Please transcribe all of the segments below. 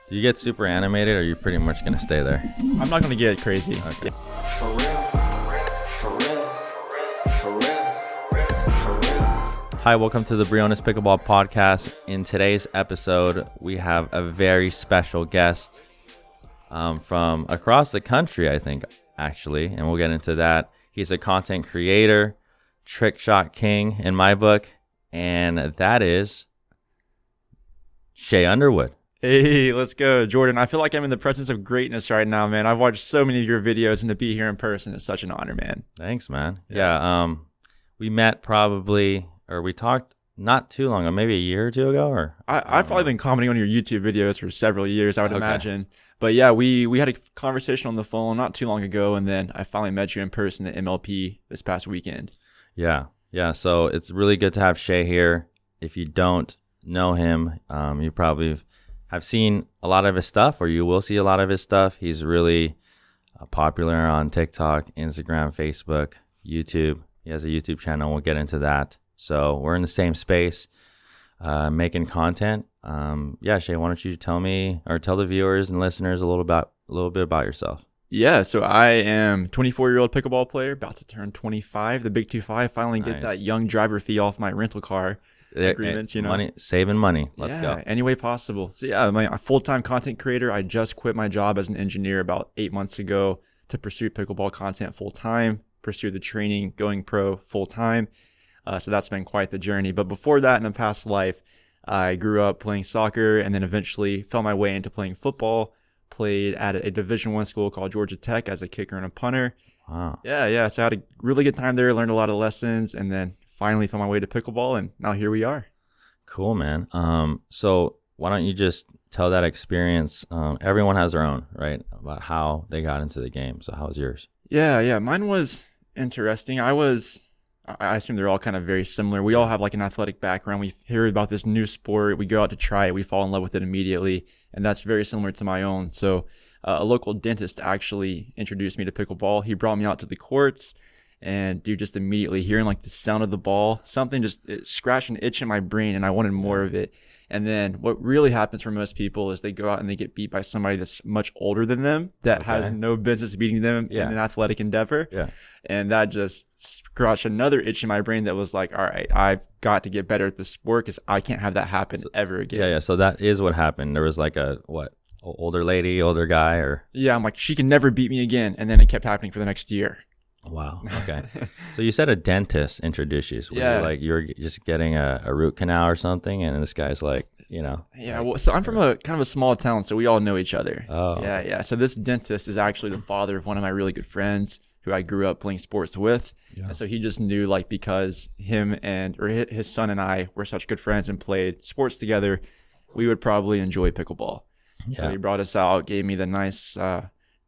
Do you get super animated, or are you pretty much going to stay there? I'm not going to get crazy. Okay. For real. For real. For real. For real. Hi, welcome to the Briones Pickleball Podcast. In today's episode, we have a very special guest from across the country, I think, actually, and we'll get into that. He's a content creator, trick shot king in my book, and that is Shea Underwood. Hey, let's go, Jordan. I feel like I'm in the presence of greatness right now, man. I've watched so many of your videos, and to be here in person is such an honor, man. Thanks, man. Yeah, we met we talked not too long ago, maybe a year or two ago, or I've probably been commenting on your YouTube videos for several years, I would imagine. But yeah, we had a conversation on the phone not too long ago, and then I finally met you in person at MLP this past weekend. Yeah. So it's really good to have Shea here. If you don't know him, you probably have seen a lot of his stuff, or you will see a lot of his stuff. He's really popular on TikTok, Instagram, Facebook, YouTube. He has a YouTube channel. We'll get into that. So we're in the same space, making content. Shea, why don't you tell me, or tell the viewers and listeners a little bit about yourself? Yeah, so I am 24-year-old pickleball player, about to turn 25. The big 25, finally get that young driver fee off my rental car agreements, saving money. Let's go. Any way possible. So yeah, I'm a full-time content creator. I just quit my job as an engineer about 8 months ago to pursue pickleball content full-time, pursue the training, going pro full-time. So that's been quite the journey. But before that, in a past life, I grew up playing soccer and then eventually fell my way into playing football. Played at a Division I school called Georgia Tech as a kicker and a punter. Wow. Yeah. So I had a really good time there, learned a lot of lessons, and then finally found my way to pickleball, and now here we are. Cool, man. So why don't you just tell that experience? Everyone has their own, right? About how they got into the game. So how was yours? Yeah. Mine was interesting. I assume they're all kind of very similar. We all have like an athletic background. We hear about this new sport. We go out to try it. We fall in love with it immediately. And that's very similar to my own. So a local dentist actually introduced me to pickleball. He brought me out to the courts, and dude, just immediately hearing like the sound of the ball, something it scratched an itch in my brain, and I wanted more of it. And then what really happens for most people is they go out and they get beat by somebody that's much older than them that has no business beating them in an athletic endeavor. Yeah. And that just scratched another itch in my brain that was like, all right, I've got to get better at this sport because I can't have that happen ever again. Yeah. So that is what happened. There was like older lady, older guy, or? Yeah, I'm like, she can never beat me again. And then it kept happening for the next year. Wow. Okay. So you said a dentist introduced you. You were just getting a root canal or something, and this guy's like, Yeah, well, so I'm from a kind of a small town, so we all know each other. Oh. Yeah. So this dentist is actually the father of one of my really good friends who I grew up playing sports with. Yeah. And so he just knew, like, because his son and I were such good friends and played sports together, we would probably enjoy pickleball. Yeah. So he brought us out, gave me the nice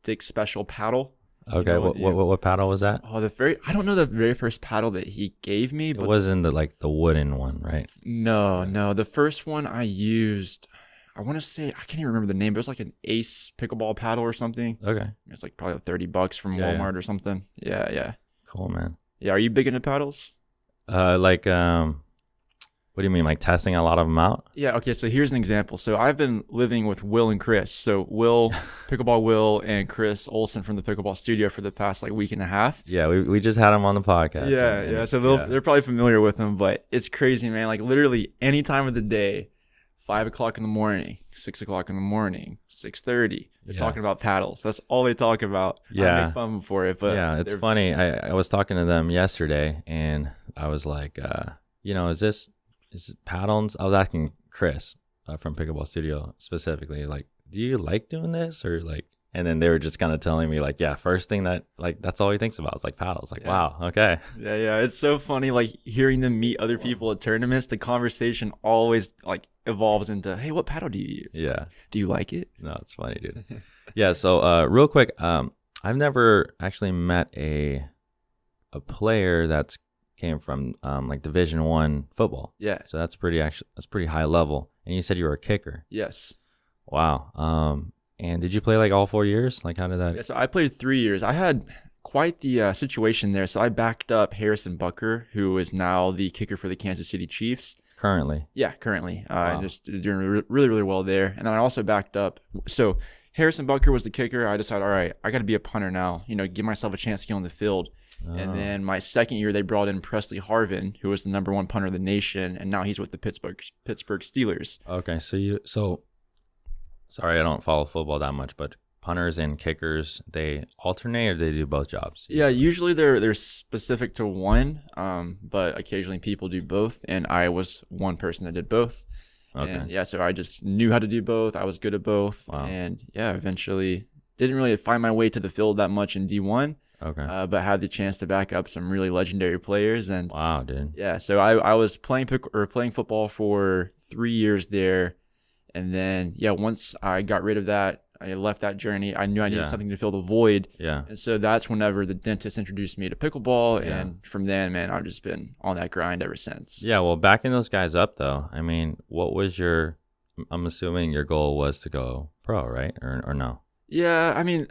Dick Special paddle. Okay, what paddle was that? Oh, I don't know the very first paddle that he gave me. But it wasn't the wooden one, right? No. The first one I used, I want to say, I can't even remember the name, but it was like an Ace pickleball paddle or something. Okay. It's like probably $30 from Walmart or something. Yeah. Cool, man. Yeah, are you big into paddles? What do you mean, like testing a lot of them out? Yeah, okay, so here's an example. So I've been living with Will and Chris. So Will, Pickleball Will, and Chris Olson from the Pickleball Studio for the past week and a half. Yeah, we just had them on the podcast. Yeah. So they're probably familiar with them, but it's crazy, man. Like literally any time of the day, 5 o'clock in the morning, 6 o'clock in the morning, 6:30. They're talking about paddles. That's all they talk about. Yeah. I make fun for it, but yeah, it's funny. I was talking to them yesterday, and I was like, is it paddles? I was asking Chris from Pickleball Studio specifically, like, do you like doing this, or like? And then they were just kind of telling me, like, first thing that that's all he thinks about is like paddles. Like, wow, okay. Yeah. It's so funny, like hearing them meet other people at tournaments. The conversation always like evolves into, hey, what paddle do you use? Yeah. Do you like it? No, it's funny, dude. Yeah. So real quick, I've never actually met a player that's came from like Division I football. Yeah. So that's pretty high level. And you said you were a kicker. Yes. Wow. And did you play like all 4 years? Like, how did that? Yeah, so I played 3 years. I had quite the situation there. So I backed up Harrison Bucker, who is now the kicker for the Kansas City Chiefs. currently? Yeah, currently. Wow. Just doing really, really well there. And then I also backed up. So Harrison Bucker was the kicker. I decided, all right, I got to be a punter now, give myself a chance to get on the field. And then my second year, they brought in Presley Harvin, who was the number 1 punter in the nation. And now he's with the Pittsburgh Steelers. Okay. So sorry, I don't follow football that much, but punters and kickers, they alternate or they do both jobs? Yeah, usually they're specific to one, but occasionally people do both. And I was one person that did both. Okay. And yeah, so I just knew how to do both. I was good at both. Wow. And yeah, eventually didn't really find my way to the field that much in D1. Okay. But had the chance to back up some really legendary players. And Wow, dude. yeah, so I was playing football for 3 years there. And then, yeah, once I got rid of that, I left that journey. I knew I needed something to fill the void. Yeah. And so that's whenever the dentist introduced me to pickleball. Yeah. And from then, man, I've just been on that grind ever since. Yeah, well, backing those guys up, though, I mean, what was I'm assuming your goal was to go pro, right? Or no? Yeah, I mean,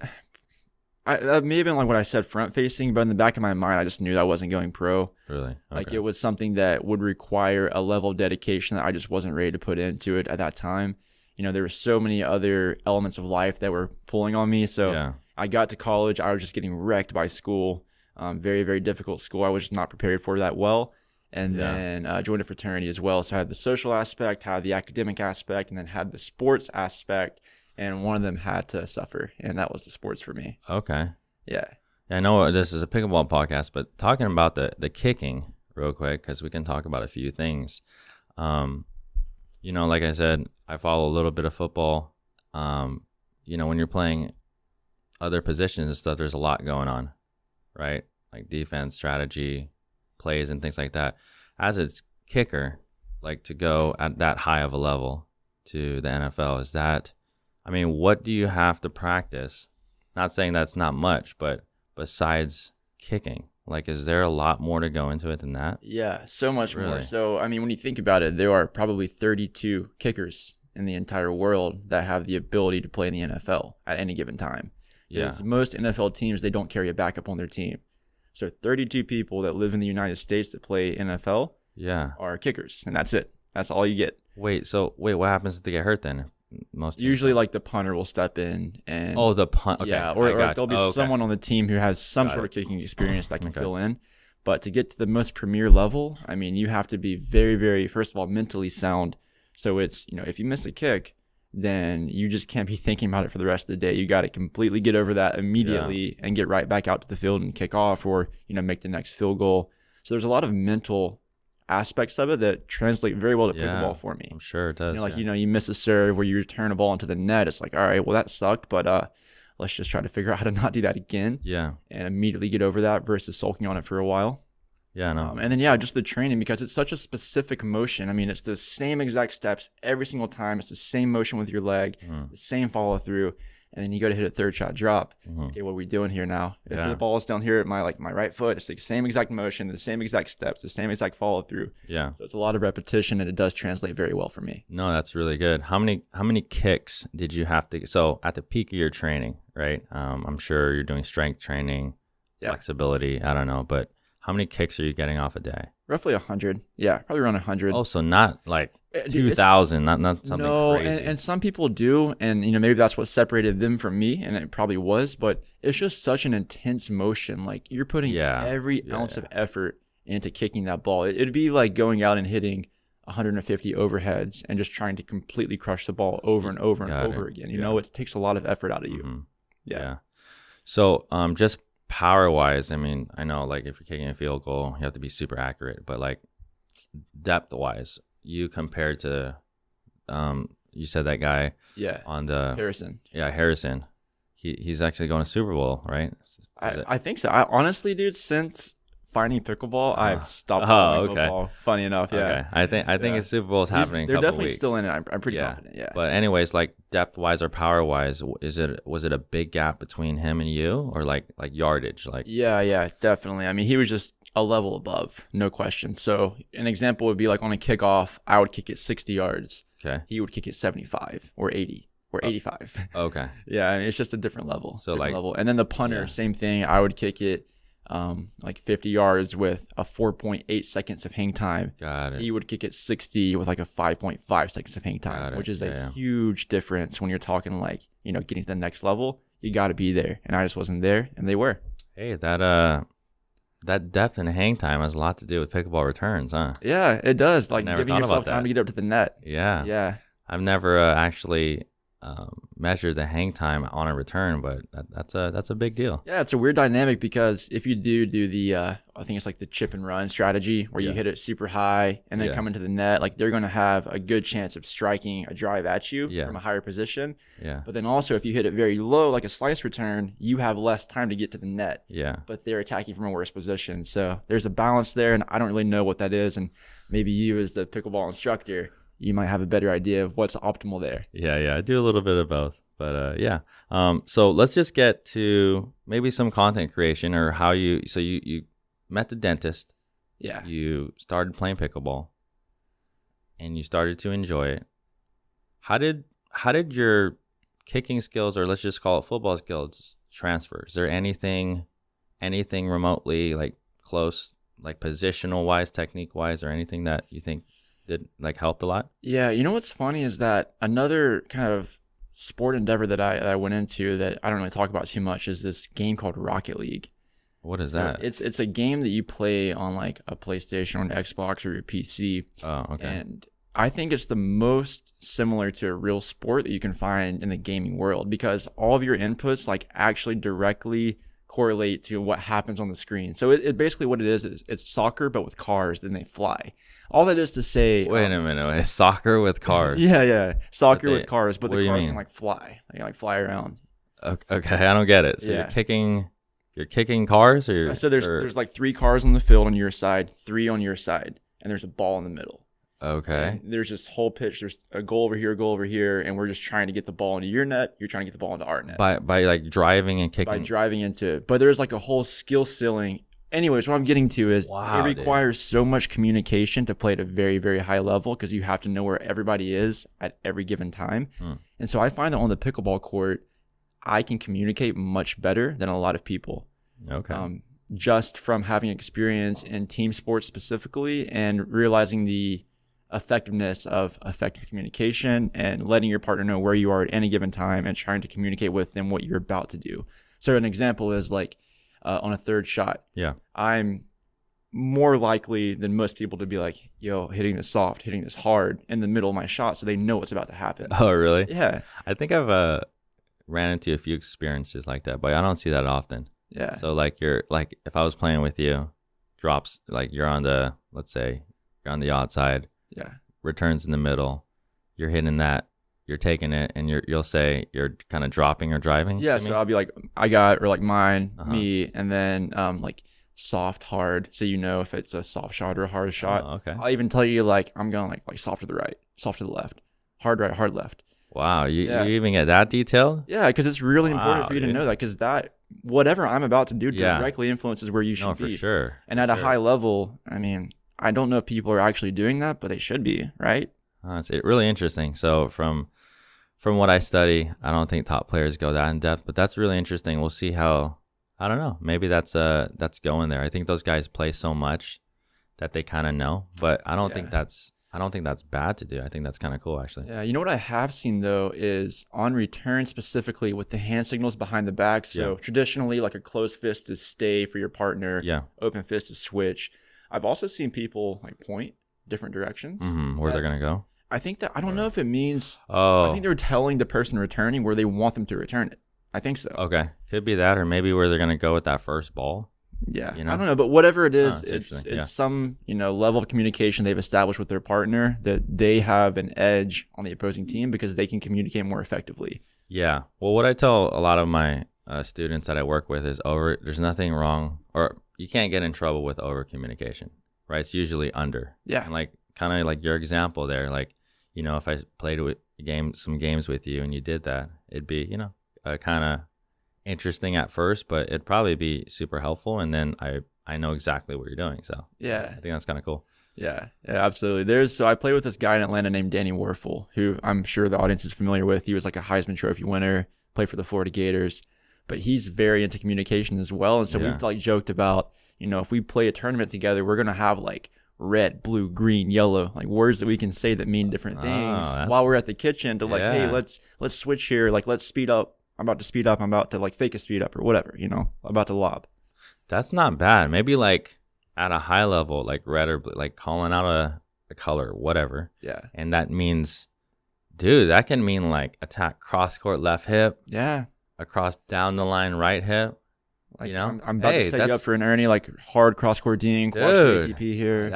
that may have been like what I said front facing, but in the back of my mind, I just knew that I wasn't going pro. Really? Okay. Like it was something that would require a level of dedication that I just wasn't ready to put into it at that time. There were so many other elements of life that were pulling on me. So Yeah. I got to college, I was just getting wrecked by school. Very, very difficult school. I was just not prepared for that well. And then joined a fraternity as well. So I had the social aspect, had the academic aspect, and then had the sports aspect. And one of them had to suffer, and that was the sports for me. Okay. Yeah. I know this is a pickleball podcast, but talking about the kicking real quick, because we can talk about a few things. Like I said, I follow a little bit of football. When you're playing other positions and stuff, there's a lot going on, right? Like defense, strategy, plays, and things like that. As a kicker, like to go at that high of a level to the NFL, what do you have to practice? Not saying that's not much, but besides kicking, like, is there a lot more to go into it than that? Yeah, so much more. Really? So, when you think about it, there are probably 32 kickers in the entire world that have the ability to play in the NFL at any given time. Yeah. Because most NFL teams, they don't carry a backup on their team. So 32 people that live in the United States that play NFL Yeah. are kickers, and that's it. That's all you get. Wait, what happens if they get hurt then? Most teams Usually, don't. like the punter will step in and the punt. Okay. yeah, I or got there'll you. be Okay. someone on the team who has some Got sort it. of kicking experience that can Okay. fill in. But to get to the most premier level, you have to be very, very, first of all, mentally sound. So it's, if you miss a kick, then you just can't be thinking about it for the rest of the day. You got to completely get over that immediately and get right back out to the field and kick off or, make the next field goal. So there's a lot of mental aspects of it that translate very well to pickleball for me. I'm sure it does. You miss a serve where you return a ball into the net. It's like, all right, well, that sucked, but let's just try to figure out how to not do that again. Yeah. And immediately get over that versus sulking on it for a while. Yeah, no. And then, just the training, because it's such a specific motion. It's the same exact steps every single time. It's the same motion with your leg, the same follow through. And then you go to hit a third shot drop. Okay, what are we doing here now? If the ball is down here at my right foot, it's the same exact motion, the same exact steps, the same exact follow through. Yeah. So it's a lot of repetition, and it does translate very well for me. No, that's really good. How many kicks did you have to? So at the peak of your training, right? I'm sure you're doing strength training, flexibility. I don't know, but how many kicks are you getting off a day? Roughly 100. Yeah, probably around 100. Oh, so not like Dude, 2,000, not something no, crazy. and some people do, and maybe that's what separated them from me, and it probably was, but it's just such an intense motion. Like you're putting every ounce of effort into kicking that ball. It'd be like going out and hitting 150 overheads and just trying to completely crush the ball over and over and over again. It takes a lot of effort out of you. Mm-hmm. Yeah. So just power wise, I know like if you're kicking a field goal, you have to be super accurate, but like depth wise, you compared to you said that guy on the Harrison, he's actually going to Super Bowl, right? I think so. Honestly, dude, since finding pickleball, I've stopped playing football. Funny enough, Okay. I think his Super Bowl is happening. They're in a couple definitely weeks. still in it. I'm pretty confident. Yeah. But anyways, like depth wise or power wise, was it a big gap between him and you, or like yardage? Like Yeah, definitely. He was just a level above, no question. So an example would be like on a kickoff, I would kick it 60 yards. Okay. He would kick it 75 or 80 or 85. Okay. Yeah, it's just a different level. So like level. And then the punter, same thing. I would kick it like 50 yards with a 4.8 seconds of hang time. Got it. He would kick it 60 with like a 5.5 seconds of hang Got time, it. which is Yeah. a huge difference when you're talking like, getting to the next level. You got to be there. And I just wasn't there, and they were. Hey, that depth and hang time has a lot to do with pickleball returns, huh? Yeah, it does. Like never giving thought yourself about time that. to get up to the net. Yeah. Yeah. I've never actually measured the hang time on a return, but that's a big deal. Yeah, it's a weird dynamic because if you do the, I think it's like the chip and run strategy where you Yeah. hit it super high and then Yeah. come into the net, like they're going to have a good chance of striking a drive at you Yeah. from a higher position. Yeah. But then also if you hit it very low, like a slice return, you have less time to get to the net, Yeah. but they're attacking from a worse position. So there's a balance there, and I don't really know what that is. And maybe you as the pickleball instructor, you might have a better idea of what's optimal there. Yeah. I do a little bit of both. But yeah. So let's just get to maybe some content creation or how you met the dentist, Yeah. you started playing pickleball, and you started to enjoy it. How did your kicking skills, or let's just call it football skills, transfer? Is there anything remotely like close, like positional wise, technique wise, or anything that you think did like helped a lot? Yeah. You know what's funny is that another kind of sport endeavor that I went into that I don't really talk about too much is this game called Rocket League. What is So that? it's a game that you play on like a PlayStation or an Xbox or your PC. Oh, okay. And I think it's the most similar to a real sport that you can find in the gaming world because all of your inputs like actually directly correlate to what happens on the screen. So it basically what it is it's soccer but with cars, then they fly. All that is to say, Wait a minute. It's soccer with cars. yeah, soccer But with cars, but what the do you cars mean? can like fly. They like fly around. Okay, I don't get it. So Yeah. you're kicking cars, or So there's like 3 cars on the field on your side, 3 on your side, and there's a ball in the middle. okay. And there's this whole pitch. There's a goal over here, and we're just trying to get the ball into your net. You're trying to get the ball into our net By like driving and kicking. by driving into it. But there's like a whole skill ceiling. Anyways, what I'm getting to is Wow, it dude. requires so much communication to play at a very, very high level because you have to know where everybody is at every given time. And so I find that on the pickleball court, I can communicate much better than a lot of people. Okay. Just from having experience in team sports specifically and realizing the effectiveness of effective communication and letting your partner know where you are at any given time and trying to communicate with them what you're about to do. So an example is like on a third shot, Yeah. I'm more likely than most people to be like, yo, hitting this soft, hitting this hard in the middle of my shot so they know what's about to happen. Oh, really? Yeah. I think I've ran into a few experiences like that, but I don't see that often. Yeah. So like if I was playing with you, drops like you're on the, let's say you're on the odd side, Yeah. returns in the middle, you're hitting that, you're taking it, and you'll say you're kind of dropping or driving. Yeah. to So me? I'll be like, I got, or like mine, Uh-huh. me, and then like soft, hard. So you know if it's a soft shot or a hard shot. Oh, okay. I'll even tell you like I'm going like soft to the right, soft to the left, hard right, hard left. Wow, Yeah. you even get that detailed? Yeah, because it's really important Wow, for you to dude. know that because that whatever I'm about to do Yeah. directly influences where you should No, for be. sure. And at a Sure. high level, I mean, I don't know if people are actually doing that, but they should be, right? It's really interesting. So from what I study, I don't think top players go that in depth, but that's really interesting. We'll see how. I don't know. Maybe that's going there. I think those guys play so much that they kind of know, but I don't think that's bad to do. I think that's kind of cool, actually. Yeah, you know what I have seen though is on return specifically with the hand signals behind the back. So Yeah. traditionally, like a closed fist is stay for your partner, Yeah. open fist is switch. I've also seen people like point different directions. Where they're gonna go? I think that I don't know if it means. I Oh, think they're telling the person returning where they want them to return it. I think so. okay. Could be that, or maybe where they're gonna go with that first ball. Yeah, You know? I don't know, but whatever it is, it's it's interesting, yeah. some level of communication they've established with their partner that they have an edge on the opposing team because they can communicate more effectively. Yeah. Well, what I tell a lot of my students that I work with is there's nothing wrong, or you can't get in trouble with over communication, right? It's usually under. Yeah. And like kind of like your example there, like, if I played some games with you and you did that, it'd be, kind of interesting at first, but it'd probably be super helpful. And then I know exactly what you're doing. So I Yeah, think that's kind of cool. yeah, absolutely. So I played with this guy in Atlanta named Danny Warfel, who I'm sure the audience is familiar with. He was like a Heisman Trophy winner, played for the Florida Gators. but he's very into communication as well. And so Yeah. we've like joked about, you know, if we play a tournament together, we're going to have like red, blue, green, yellow, like words that we can say that mean different things while we're at the kitchen to like, hey, Yeah. let's switch here. Like, let's speed up. I'm about to speed up. I'm about to like fake a speed up or whatever, you know, about to lob. That's not bad. Maybe like at a high level, like red or blue, like calling out a color, whatever. Yeah. And that means, dude, that can mean like attack cross court left hip, Yeah. across down the line right hip. Like, You know? I'm about Hey, to set you that's- up for an Ernie, like hard cross court Dean, quash Dude, ATP here.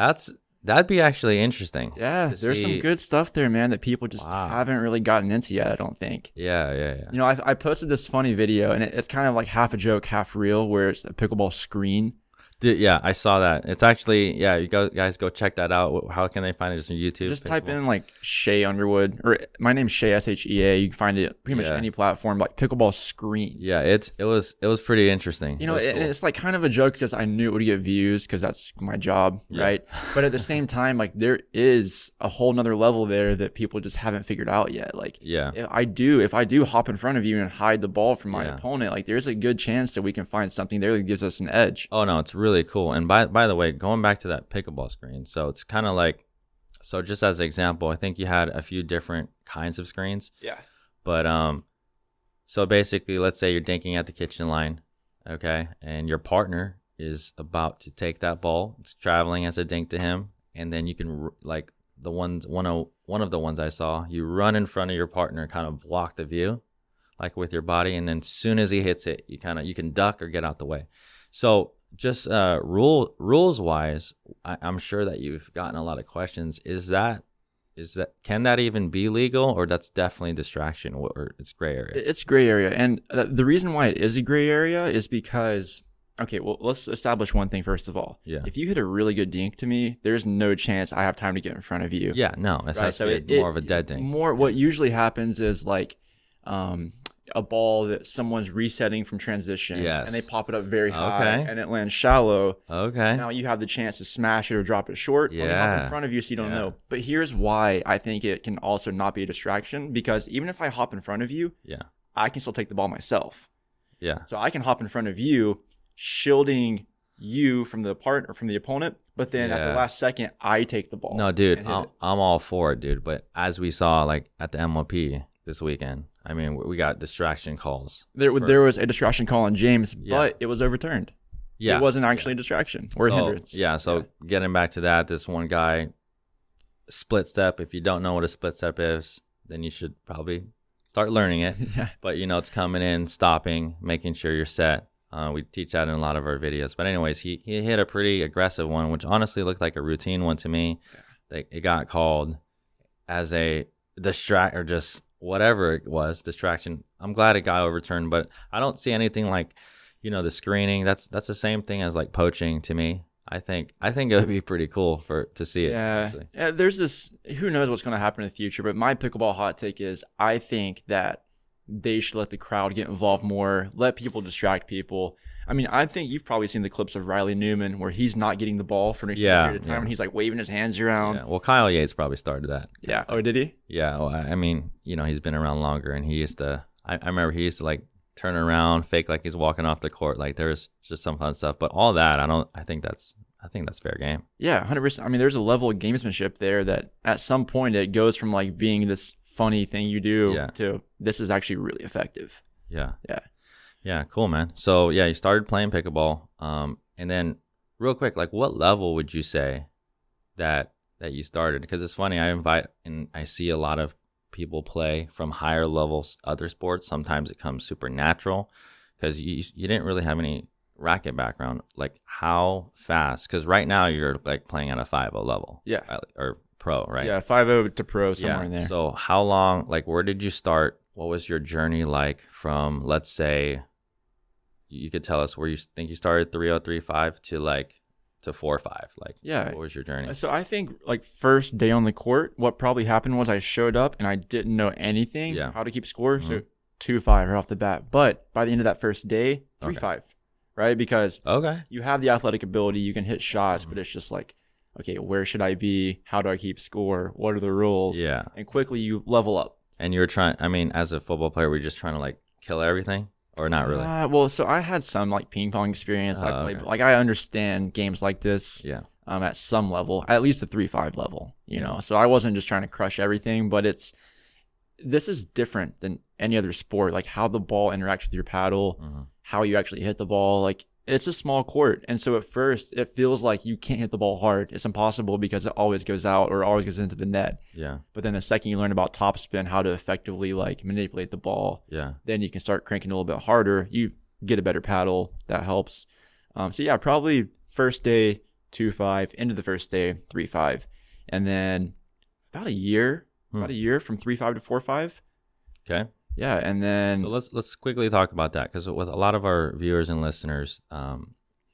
That'd be actually interesting. Yeah, to there's some see. good stuff there, man, that people just Wow. haven't really gotten into yet, I don't think. Yeah. You know, I posted this funny video, and it's kind of like half a joke, half real, where it's the pickleball screen. Yeah, I saw that. It's actually, yeah, you guys go check that out. How can they find it? Just on YouTube? Just type in like Shea Underwood, or my name's Shea, Shea. You can find it pretty much Yeah. any platform, like pickleball screen. Yeah, it was pretty interesting. You know, It was and cool. it's like kind of a joke because I knew it would get views because that's my job, Yeah. right? But at the same time, like there is a whole nother level there that people just haven't figured out yet. Like, Yeah. if I do hop in front of you and hide the ball from my Yeah. opponent, like there's a good chance that we can find something there that gives us an edge. Oh no, it's really cool. And by the way, going back to that pickleball screen, so it's kind of like, so just as an example, I think you had a few different kinds of screens, Yeah. but so basically, let's say you're dinking at the kitchen line, okay, and your partner is about to take that ball, it's traveling as a dink to him, and then you can like one of the ones I saw, you run in front of your partner, kind of block the view, like with your body, and then as soon as he hits it, you can duck or get out the way. So just rules wise, I'm sure that you've gotten a lot of questions. Can that even be legal, or that's definitely distraction, or it's gray area? It's gray area. And the reason why it is a gray area is because, okay, well, let's establish one thing first of all. Yeah. If you hit a really good dink to me, there's no chance I have time to get in front of you. Yeah, no, it has to be more of a dead dink. What usually happens is like a ball that someone's resetting from transition, Yes. and they pop it up very high, Okay. and it lands shallow. Okay. Now you have the chance to smash it or drop it short. Or they hop Yeah. in front of you, so you don't Yeah. know. But here's why I think it can also not be a distraction, because even if I hop in front of you, Yeah. I can still take the ball myself. Yeah. So I can hop in front of you, shielding you from the opponent, but then at the Yeah. last second, I take the ball. No, dude, and hit I'm it. all for it, dude. But as we saw, like at the MLP this weekend, I mean, we got distraction calls. There was a distraction call on James, Yeah. but it was overturned. Yeah. It wasn't actually a distraction or a hindrance. Yeah. So getting back to that, this one guy, split step. If you don't know what a split step is, then you should probably start learning it. Yeah. But it's coming in, stopping, making sure you're set. We teach that in a lot of our videos. But anyways, he hit a pretty aggressive one, which honestly looked like a routine one to me. It got called as a distract or just whatever it was, distraction. I'm glad it got overturned, but I don't see anything like, the screening. That's the same thing as like poaching to me. I think it would be pretty cool to see it. Yeah. There's this, who knows what's going to happen in the future, but my pickleball hot take is I think that they should let the crowd get involved more, let people distract people. I mean, I think you've probably seen the clips of Riley Newman where he's not getting the ball for an extended period of time, and he's like waving his hands around. Yeah. Well, Kyle Yates probably started that. Yeah. Oh, did he? Yeah. Well, I mean, he's been around longer, and he used to. I remember he used to like turn around, fake like he's walking off the court. Like there's just some fun stuff, but all that, I think that's fair game. Yeah, 100%. I mean, there's a level of gamesmanship there that at some point it goes from like being this funny thing you do to this is actually really effective. Yeah. Yeah. Yeah, cool, man. So yeah, you started playing pickleball, and then real quick, like what level would you say that you started? Because it's funny, I invite and I see a lot of people play from higher levels other sports. Sometimes it comes super natural because you didn't really have any racket background. Like how fast? Because right now you're like playing at a 5.0 level, or pro, right? Yeah, 5.0 to pro, somewhere in there. So how long? Like where did you start? What was your journey like from, let's say, you could tell us where you think you started 3.0, 3.5 to 4.5. Like, what was your journey? So I think like first day on the court, what probably happened was I showed up and I didn't know anything how to keep score. So 2.5 right off the bat. But by the end of that first day, 3.5, right? Because you have the athletic ability, you can hit shots, but it's just like, okay, where should I be? How do I keep score? What are the rules? Yeah. And quickly you level up. And you're trying, I mean, as a football player, we're just trying to like kill everything. or not really? Well, so I had some like ping pong experience. I played, Okay. like I understand games like this. Yeah. At some level, at least the 3-5 level, you know. So I wasn't just trying to crush everything, but this is different than any other sport. Like how the ball interacts with your paddle, how you actually hit the ball. Like it's a small court, and so at first it feels like you can't hit the ball hard. It's impossible because it always goes out or always goes into the net. Yeah. But then the second you learn about topspin, how to effectively like manipulate the ball, Yeah. then you can start cranking a little bit harder. You get a better paddle. That helps. So yeah, probably first day 2-5, into the first day 3-5, and then about a year from 3-5 to 4-5. Okay. Yeah, and then So let's quickly talk about that, because with a lot of our viewers and listeners,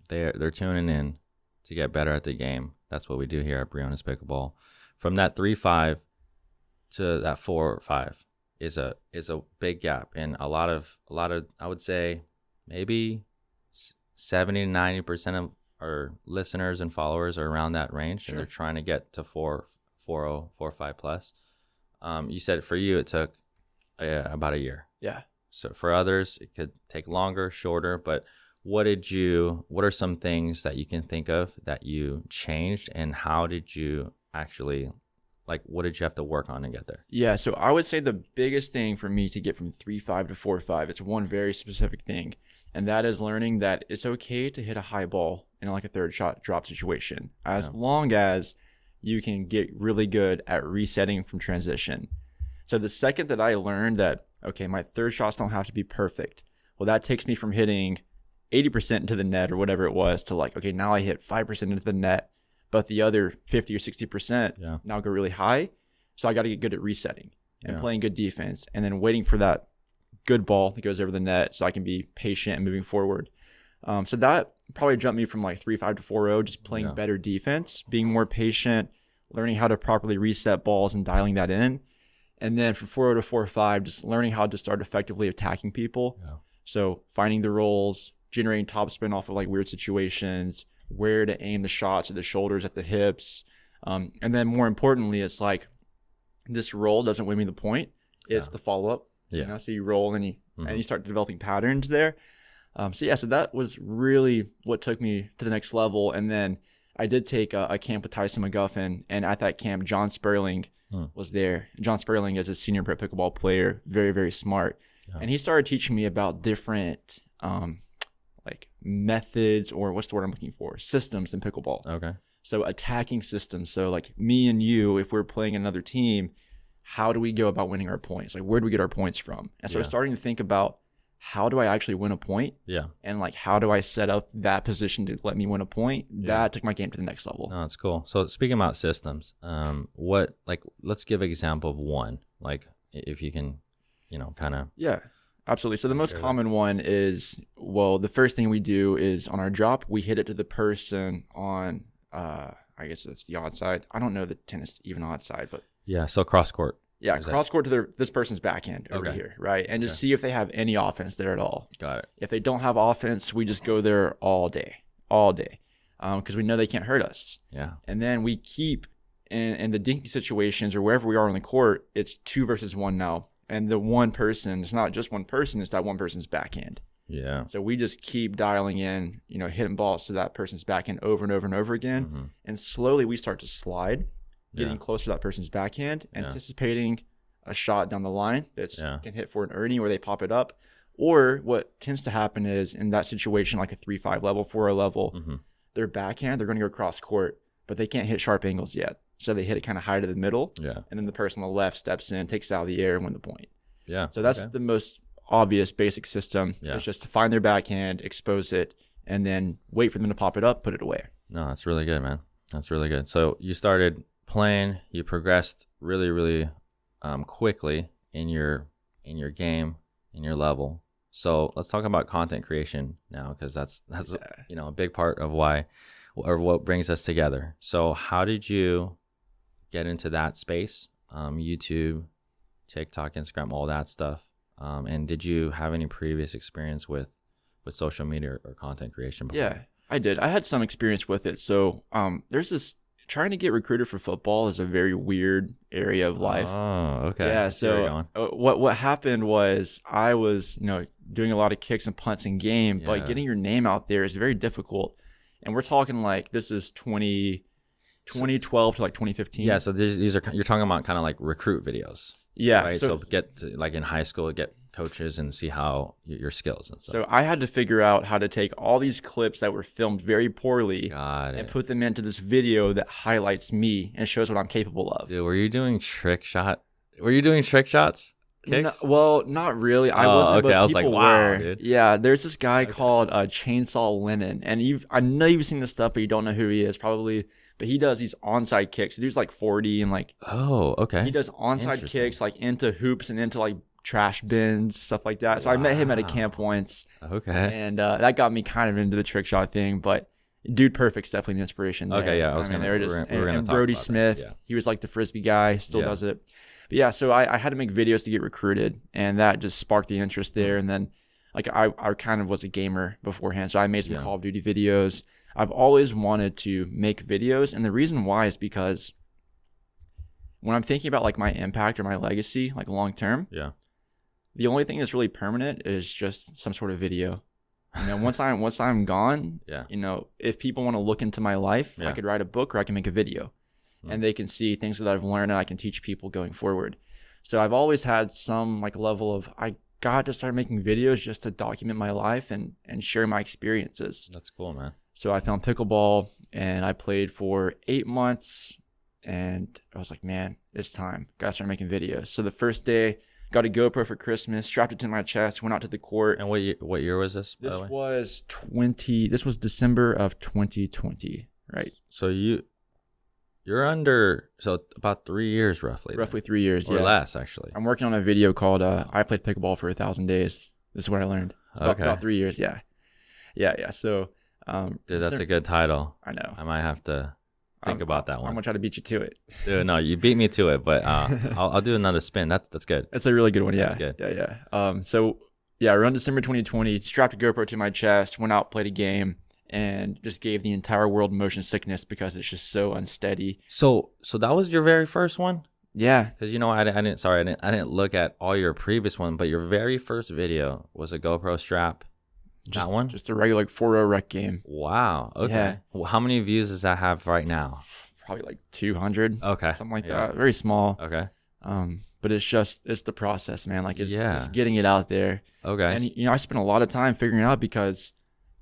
they're tuning in to get better at the game. That's what we do here at Briones Pickleball. From that 3-5 to that 4-5 is a big gap, and a lot of I would say maybe 70 to 90% of our listeners and followers are around that range, and they're trying to get to 4.0, 4.5 plus. You said for you it took about a year. yeah. So for others, it could take longer, shorter. But what are some things that you can think of that you changed, and how did you actually, like, what did you have to work on to get there? Yeah, so I would say the biggest thing for me to get from 3-5 to 4-5, it's one very specific thing, and that is learning that it's okay to hit a high ball in like a third shot drop situation, as long as you can get really good at resetting from transition. So the second that I learned that, okay, my third shots don't have to be perfect, well, that takes me from hitting 80% into the net or whatever it was to like, okay, now I hit 5% into the net, but the other 50 or 60% now go really high. So I got to get good at resetting and playing good defense, and then waiting for that good ball that goes over the net so I can be patient and moving forward. So that probably jumped me from like 3-5 to 4-0, just playing better defense, being more patient, learning how to properly reset balls and dialing that in. And then from 4-0 to 4-5, just learning how to start effectively attacking people. Yeah. So finding the rolls, generating topspin off of like weird situations, where to aim the shots at the shoulders, at the hips. And then more importantly, it's like this roll doesn't win me the point. It's the follow-up. Yeah. You know, so you roll and you start developing patterns there. So that was really what took me to the next level. And then I did take a camp with Tyson McGuffin, and at that camp, John Sperling was there. John Sperling is a senior pro pickleball player, very, very smart. Yeah. And he started teaching me about different like methods, or what's the word I'm looking for? Systems in pickleball. Okay. So attacking systems. So like me and you, if we're playing another team, how do we go about winning our points? Like, where do we get our points from? And so I was starting to think about, how do I actually win a point? Yeah. And like, how do I set up that position to let me win a point? Yeah. That took my game to the next level. No, that's cool. So speaking about systems, let's give an example of one, like if you can, kind of. Yeah, absolutely. So the most common one is, well, the first thing we do is on our drop, we hit it to the person on, I guess it's the odd side. I don't know the tennis even odd side, but. Yeah. So cross court. Yeah, cross court to this person's backhand over here, right? And just see if they have any offense there at all. Got it. If they don't have offense, we just go there all day, because we know they can't hurt us. Yeah. And then we keep in the dinky situations or wherever we are on the court, it's 2 versus 1 now. And the one person, it's not just one person, it's that one person's backhand. Yeah. So we just keep dialing in, hitting balls to that person's backhand over and over and over again. Mm-hmm. And slowly we start to slide, getting closer to that person's backhand, anticipating a shot down the line that's can hit for an earning where they pop it up. Or what tends to happen is in that situation, like a 3-5 level, 4-0 level, their backhand, they're going to go cross court, but they can't hit sharp angles yet. So they hit it kind of high to the middle. Yeah. And then the person on the left steps in, takes it out of the air, and win the point. Yeah. So that's the most obvious basic system. Yeah. It's just to find their backhand, expose it, and then wait for them to pop it up, put it away. No, that's really good, man. That's really good. So you started playing, you progressed really, really quickly in your game, in your level. So let's talk about content creation now, because that's a big part of why, or what brings us together. So how did you get into that space? YouTube, TikTok, Instagram, all that stuff. And did you have any previous experience with social media or content creation before? Yeah, I did. I had some experience with it. So there's this trying to get recruited for football is a very weird area of life. Oh, okay. Yeah. I see where you're So going. what happened was I was, doing a lot of kicks and punts in game, Yeah. but getting your name out there is very difficult. And we're talking like this is 2012 to like 2015. Yeah, so these are you're talking about kind of like recruit videos. Yeah. Right. So get to, like in high school, get coaches and see how your skills and stuff. So I had to figure out how to take all these clips that were filmed very poorly Got and it. put them into this video that highlights me and shows what I'm capable of. Dude, were you doing trick shot? Were you doing trick shots? Kicks? Well, not really. I Oh, wasn't. okay. But I was like, people wow, were. dude. Yeah, there's this guy called Chainsaw Lennon, and I know you've seen this stuff, but you don't know who he is probably. But he does these onside kicks. The dude's like 40, and like Oh, okay. he does onside Interesting. kicks like into hoops and into like trash bins, stuff like that. So I met him at a Wow. camp once, Okay. and that got me kind of into the trick shot thing. But Dude Perfect's definitely the inspiration there. Okay, yeah, I was mean, gonna- they were we're just gonna- we're gonna and talk Brody about that, Smith. yeah. He was like the frisbee guy, still Yeah. does it. But yeah, so I had to make videos to get recruited, and that just sparked the interest there. And then, like I kind of was a gamer beforehand, so I made some Yeah. Call of Duty videos. I've always wanted to make videos, and the reason why is because when I'm thinking about like my impact or my legacy, like long term, Yeah. the only thing that's really permanent is just some sort of video. Once I'm gone, Yeah. if people want to look into my life, Yeah. I could write a book or I can make a video, and they can see things that I've learned and I can teach people going forward. So I've always had some like level of I got to start making videos just to document my life and share my experiences. That's cool, man. So I found pickleball and I played for 8 months, and I was like, man, it's time. Gotta start making videos. So the first day, got a GoPro for Christmas, strapped it to my chest, went out to the court. And what year was this? By This the way? was This was December of 2020, right? So you're under about 3 years roughly. then. Roughly 3 years, or yeah. less actually. I'm working on a video called I Played Pickleball for 1,000 Days. This is what I learned. Okay. About 3 years, yeah. Yeah. So, Dude, that's a good title. I know. I might have to think about that I'm one. gonna try to beat you to it. Dude, no, you beat me to it, but I'll do another spin. That's good. It's a really good one. Yeah. That's good. Yeah. So yeah, around December 2020, strapped a GoPro to my chest, went out, played a game, and just gave the entire world motion sickness because it's just so unsteady. So that was your very first one? Yeah. Because I didn't look at all your previous one, but your very first video was a GoPro strap. Just, That one? Just a regular like 4-0 rec game. Wow. Okay. Yeah. Well, how many views does that have right now? Probably like 200. Okay. Something like Yeah. that. Very small. Okay. But it's the process, man. Like it's Yeah. getting it out there. Okay. And I spent a lot of time figuring it out because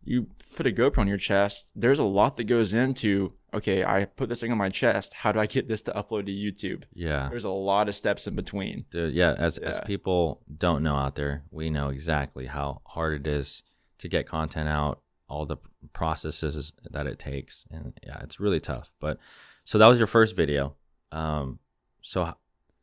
you put a GoPro on your chest. There's a lot that goes into, okay, I put this thing on my chest. How do I get this to upload to YouTube? Yeah. There's a lot of steps in between. Dude, yeah. As Yeah. people don't know out there, we know exactly how hard it is to get content out, all the processes that it takes, and yeah, it's really tough. But so that was your first video. So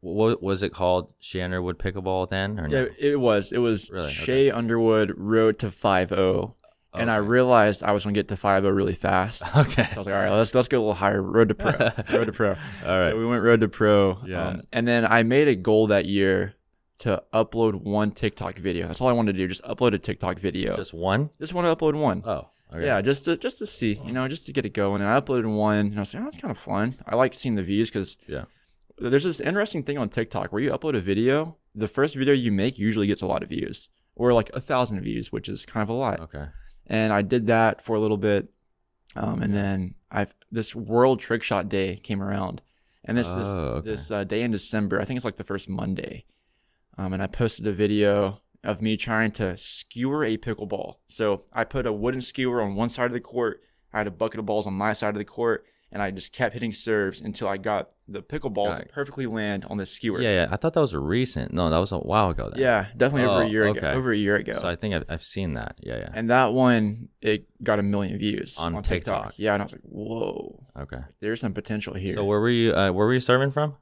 what was it called? Shea Underwood Pickleball then, or Yeah, no? it was. It was Really? Shea Underwood Road to 5-0. And I Okay. realized I was going to get to 5-0 really fast. Okay. So I was like, all right, let's go a little higher. Road to pro. Road to pro. All right. So we went road to pro. Yeah. And then I made a goal that year to upload one TikTok video. That's all I wanted to do. Just upload a TikTok video. Just one? Just want to upload one. Oh. Okay. Yeah, just to see, just to get it going. And I uploaded one, and I was like, oh, that's kind of fun. I like seeing the views because Yeah. there's this interesting thing on TikTok where you upload a video, the first video you make usually gets a lot of views, or like 1,000 views, which is kind of a lot. Okay. And I did that for a little bit, and then this World Trick Shot Day came around, and this day in December, I think it's like the first Monday, and I posted a video of me trying to skewer a pickleball. So I put a wooden skewer on one side of the court. I had a bucket of balls on my side of the court, and I just kept hitting serves until I got the pickleball Got to it. perfectly land on the skewer. Yeah. I thought that was a recent. No, that was a while ago. Then. Yeah, definitely over a Oh, year ago. okay. Over a year ago. So I think I've seen that. Yeah. And that one, it got 1 million views On TikTok. Yeah, and I was like, whoa, Okay. there's some potential here. So where were you serving from?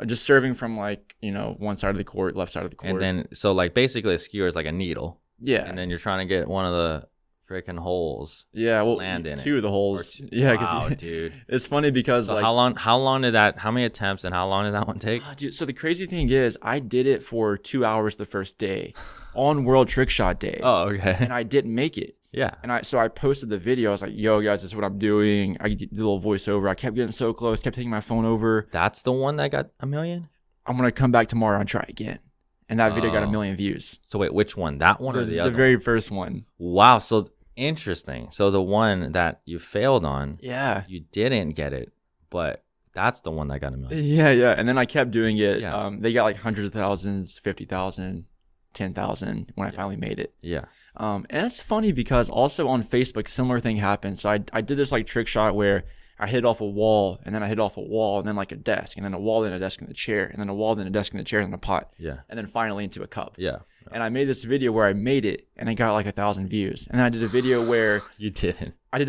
Just serving from like, one side of the court, left side of the court. And then so like basically a skewer is like a needle. yeah. And then you're trying to get one of the freaking holes. Yeah, well, land in two it. of the holes. Yeah, Wow, because dude. it's funny because So like how long did that? How many attempts and how long did that one take? dude, so the crazy thing is, I did it for 2 hours the first day on World Trick Shot Day, Oh, okay. and I didn't make it. Yeah. And I posted the video. I was like, "Yo, guys, this is what I'm doing." I did a little voiceover. I kept getting so close, kept taking my phone over. That's the one that got 1 million? I'm gonna come back tomorrow and try again. And that video got 1 million views. So wait, which one? That one or the other? The very first one. Wow. So interesting. So the one that you failed on, Yeah. you didn't get it, but that's the one that got 1 million. Yeah. And then I kept doing it. Yeah. They got like hundreds of thousands, 50,000, 10,000 when I finally made it. Yeah. And it's funny because also on Facebook, similar thing happened. So I did this like trick shot where I hit off a wall, and then I hit off a wall, and then like a desk, and then a wall, then a desk, and a chair, and then a wall, then a desk, and a chair, and a pot, Yeah. and then finally into a cup. Yeah. And I made this video where I made it, and it got like 1,000 views. And then I did a video where You didn't. I did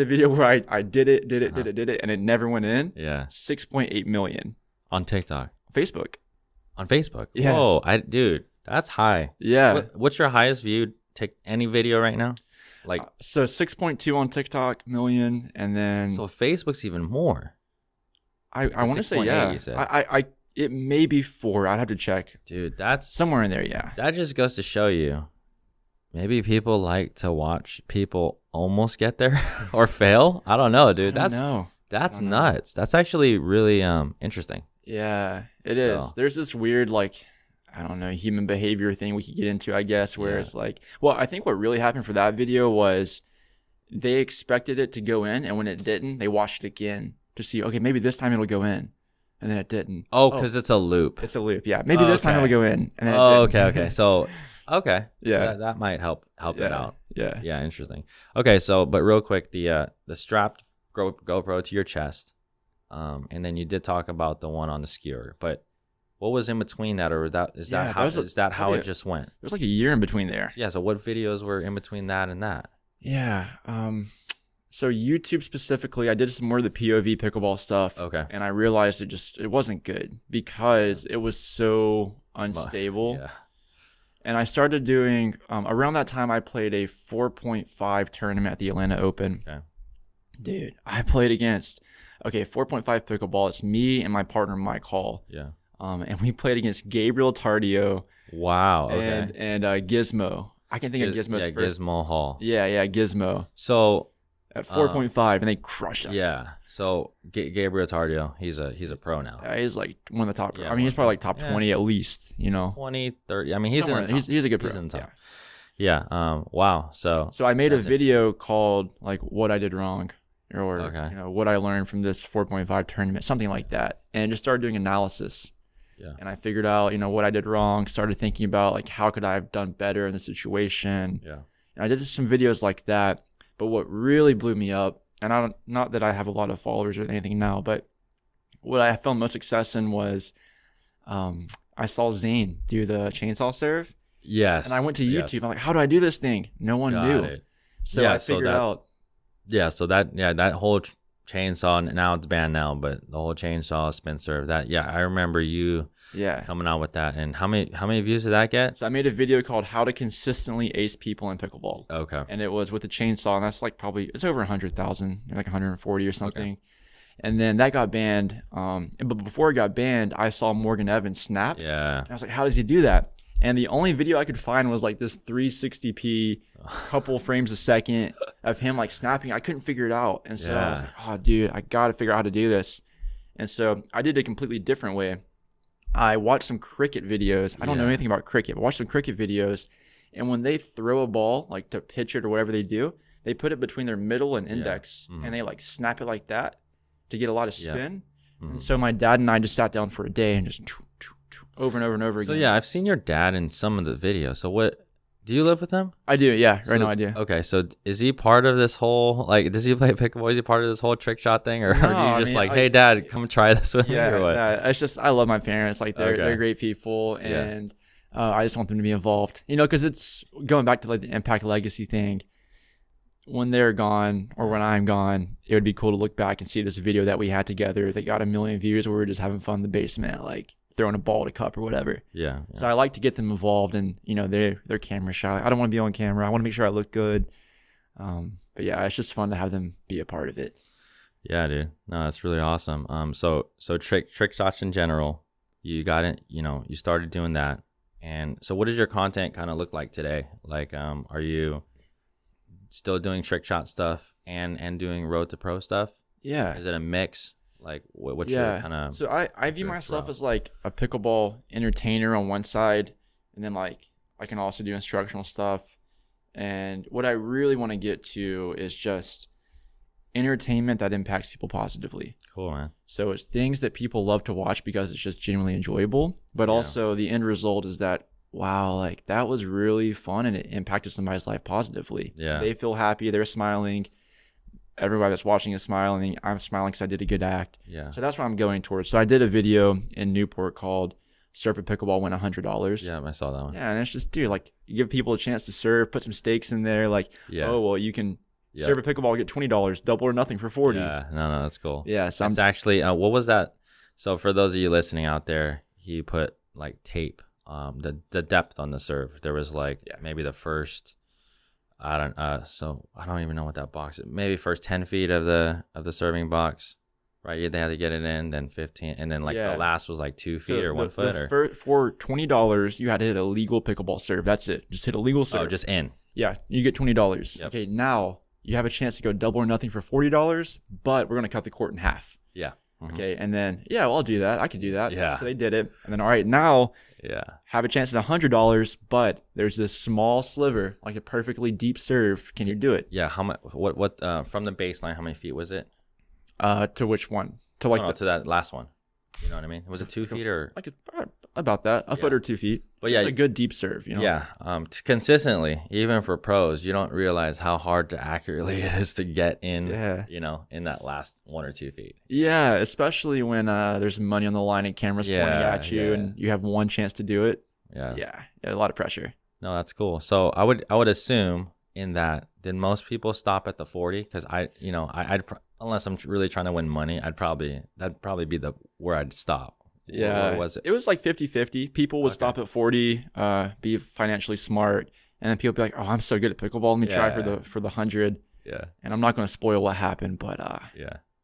it, and it never went in. Yeah. 6.8 million. On TikTok. Facebook. On Facebook. Yeah. Whoa, dude, that's high. Yeah. What's your highest viewed any video right now? Like, So 6.2 on TikTok million, and then so Facebook's even more. I want to say 6.8 yeah. you said. I it may be 4. I'd have to check. Dude, that's Somewhere in there, yeah. that just goes to show you. Maybe people like to watch people almost get there or fail. I don't know, dude. I don't know. That's don't know. nuts. That's actually really interesting. Yeah, it is. So- There's this weird like I don't know, human behavior thing we could get into, I guess, where Yeah. it's like, well, I think what really happened for that video was they expected it to go in, and when it didn't, they watched it again to see, okay, maybe this time it'll go in, and then it didn't. Oh, because it's a loop. It's a loop. Yeah, maybe this time Okay. it'll go in, and then it Oh, didn't. okay. So, okay. Yeah. That might help it Yeah, out. yeah. Yeah, interesting. Okay, so but real quick, the strapped GoPro to your chest, and then you did talk about the one on the skewer, but what was in between that, or is that Yeah, how probably it just went? There was like a year in between there. Yeah. So what videos were in between that and that? Yeah. So YouTube specifically, I did some more of the POV pickleball stuff. Okay. And I realized it wasn't good because it was so unstable. Yeah. And I started doing around that time I played a 4.5 tournament at the Atlanta Open. Okay. Dude, I played against 4.5 pickleball. It's me and my partner Mike Hall. Yeah. And we played against Gabriel Tardio Wow. Okay. and Gizmo. I can think of Gizmo's yeah, first. Gizmo Hall. Yeah, Gizmo So at 4.5, and they crushed us. yeah. So Gabriel Tardio, he's a pro now. He's like one of the top. Yeah, I mean, he's probably like top yeah. 20 at least. 20, 30. I mean, he's Somewhere in the top. he's a good pro. He's in the top. Yeah. Yeah. Wow. So So I made a That's video called like "What I Did Wrong," or Okay. what I learned from this 4.5 tournament, something like that, and just started doing analysis. Yeah. And I figured out what I did wrong. Started thinking about like how could I have done better in the situation. Yeah. And I did some videos like that. But what really blew me up, and not that I have a lot of followers or anything now, but what I found most success in was I saw Zane do the chainsaw serve. Yes. And I went to yes. YouTube. I'm like, how do I do this thing? No one Got knew. it. So Yeah, I so figured out. Yeah. So that whole chainsaw, now it's banned now, but the whole chainsaw spin serve, I remember you Yeah. coming out with that. And how many views did that get? So I made a video called "How to Consistently Ace People in Pickleball," Okay. and it was with the chainsaw, and that's like it's over 100,000, like 140 or something. And then that got banned. But before it got banned, I saw Morgan Evans snap. Yeah. I was like, how does he do that? And the only video I could find was like this 360p, couple frames a second of him like snapping. I couldn't figure it out. And so I was Yeah. like, oh, dude, I got to figure out how to do this. And so I did it a completely different way. I watched some cricket videos. I don't know Yeah. anything about cricket, but watched some cricket videos. And when they throw a ball, like to pitch it or whatever they do, they put it between their middle and index Mhm. and they like snap it like that to get a lot of Yeah. spin. Mhm. And so my dad and I just sat down for a day and just over and over and over So again. yeah, I've seen your dad in some of the videos. So what? Do you live with him? I do. Yeah. So- Right now I do. Okay, so is he part of this whole, like, does he play pickleball? Is he part of this whole trick shot thing, or No, are you I just mean, like, hey, Dad, come try this with me, Yeah. or what? It's just, I love my parents. Like Okay. they're great people. Yeah. And I just want them to be involved, because it's going back to like the impact legacy thing. When they're gone or when I'm gone, it would be cool to look back and see this video that we had together that got 1 million views where we were just having fun in the basement, like throwing a ball at a cup or whatever. Yeah. So I like to get them involved and, they're camera shy. I don't want to be on camera. I want to make sure I look good. But yeah, it's just fun to have them be a part of it. Yeah, dude. No, that's really awesome. So trick shots in general, you got it. You know, you started doing that, and so what does your content kind of look like today? Like, are you still doing trick shot stuff and doing road to pro stuff? Yeah. Is it a mix? Like, what's your kind of? So I view myself as like a pickleball entertainer on one side, and then like I can also do instructional stuff. And what I really want to get to is just entertainment that impacts people positively. Cool, man. So it's things that people love to watch because it's just genuinely enjoyable, but also the end result is that, wow, like that was really fun and it impacted somebody's life positively. Yeah. They feel happy, they're smiling. Everybody that's watching is smiling. I'm smiling because I did a good act. Yeah. So that's what I'm going towards. So I did a video in Newport called Serve a Pickleball, Win $100. Yeah, I saw that one. Yeah, and it's just, dude, like you give people a chance to serve, put some stakes in there. Like, oh, well, you can serve a pickleball, get $20, double or nothing for 40. Yeah, no, that's cool. Yeah, so it's actually, what was that? So for those of you listening out there, he put like tape, the depth on the serve. There was like maybe the first, so I don't even know what that box is. Maybe first 10 feet of the serving box, right? They had to get it in, then 15, and then like the last was like 2 feet or 1 foot. For $20, you had to hit a legal pickleball serve. That's it. Just hit a legal serve. Oh, just in. Yeah, you get $20. Yep. Okay, now you have a chance to go double or nothing for $40, but we're gonna cut the court in half. Yeah. Mm-hmm. Okay, and then well, I'll do that. I could do that. Yeah. So they did it, and then all right, now have a chance at $100, but there's this small sliver, like a perfectly deep serve. Can you do it? Yeah. How much? What? From the baseline, how many feet was it? To which one? To like to that last one. You know what I mean? Was it 2 feet or like about that? A foot or 2 feet. But just a good deep serve. You know? Yeah. Consistently, even for pros, you don't realize how hard to accurately it is to get in. Yeah. You know, in that last 1 or 2 feet. Yeah, especially when there's money on the line and cameras pointing at you, and you have one chance to do it. Yeah, a lot of pressure. No, that's cool. So I would assume in that, did most people stop at the 40? Because I'd unless I'm really trying to win money, that'd probably be where I'd stop. Yeah. Or was it? It was like 50-50. People would stop at 40, be financially smart, and then people be like, "Oh, I'm so good at pickleball. Let me try for the 100." Yeah. And I'm not going to spoil what happened, but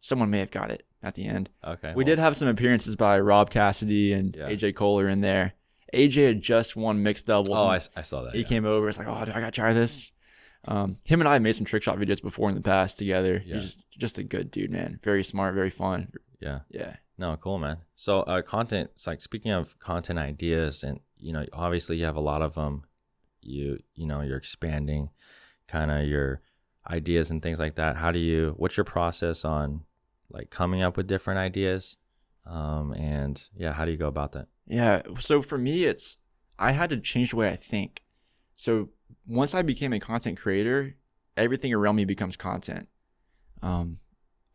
someone may have got it at the end. Okay. We did have some appearances by Rob Cassidy and AJ Kohler in there. AJ had just won mixed doubles. Oh, I saw that. He came over. It's like, "Oh, do I got to try this?" Him and I made some trick shot videos before in the past together. Yeah. He's just a good dude, man. Very smart, very fun. Yeah. Yeah. No, cool, man. So content, it's like, speaking of content ideas, and obviously you have a lot of them. You're expanding kind of your ideas and things like that. What's your process on like coming up with different ideas? And how do you go about that? Yeah. So for me, I had to change the way I think. So once I became a content creator, everything around me becomes content.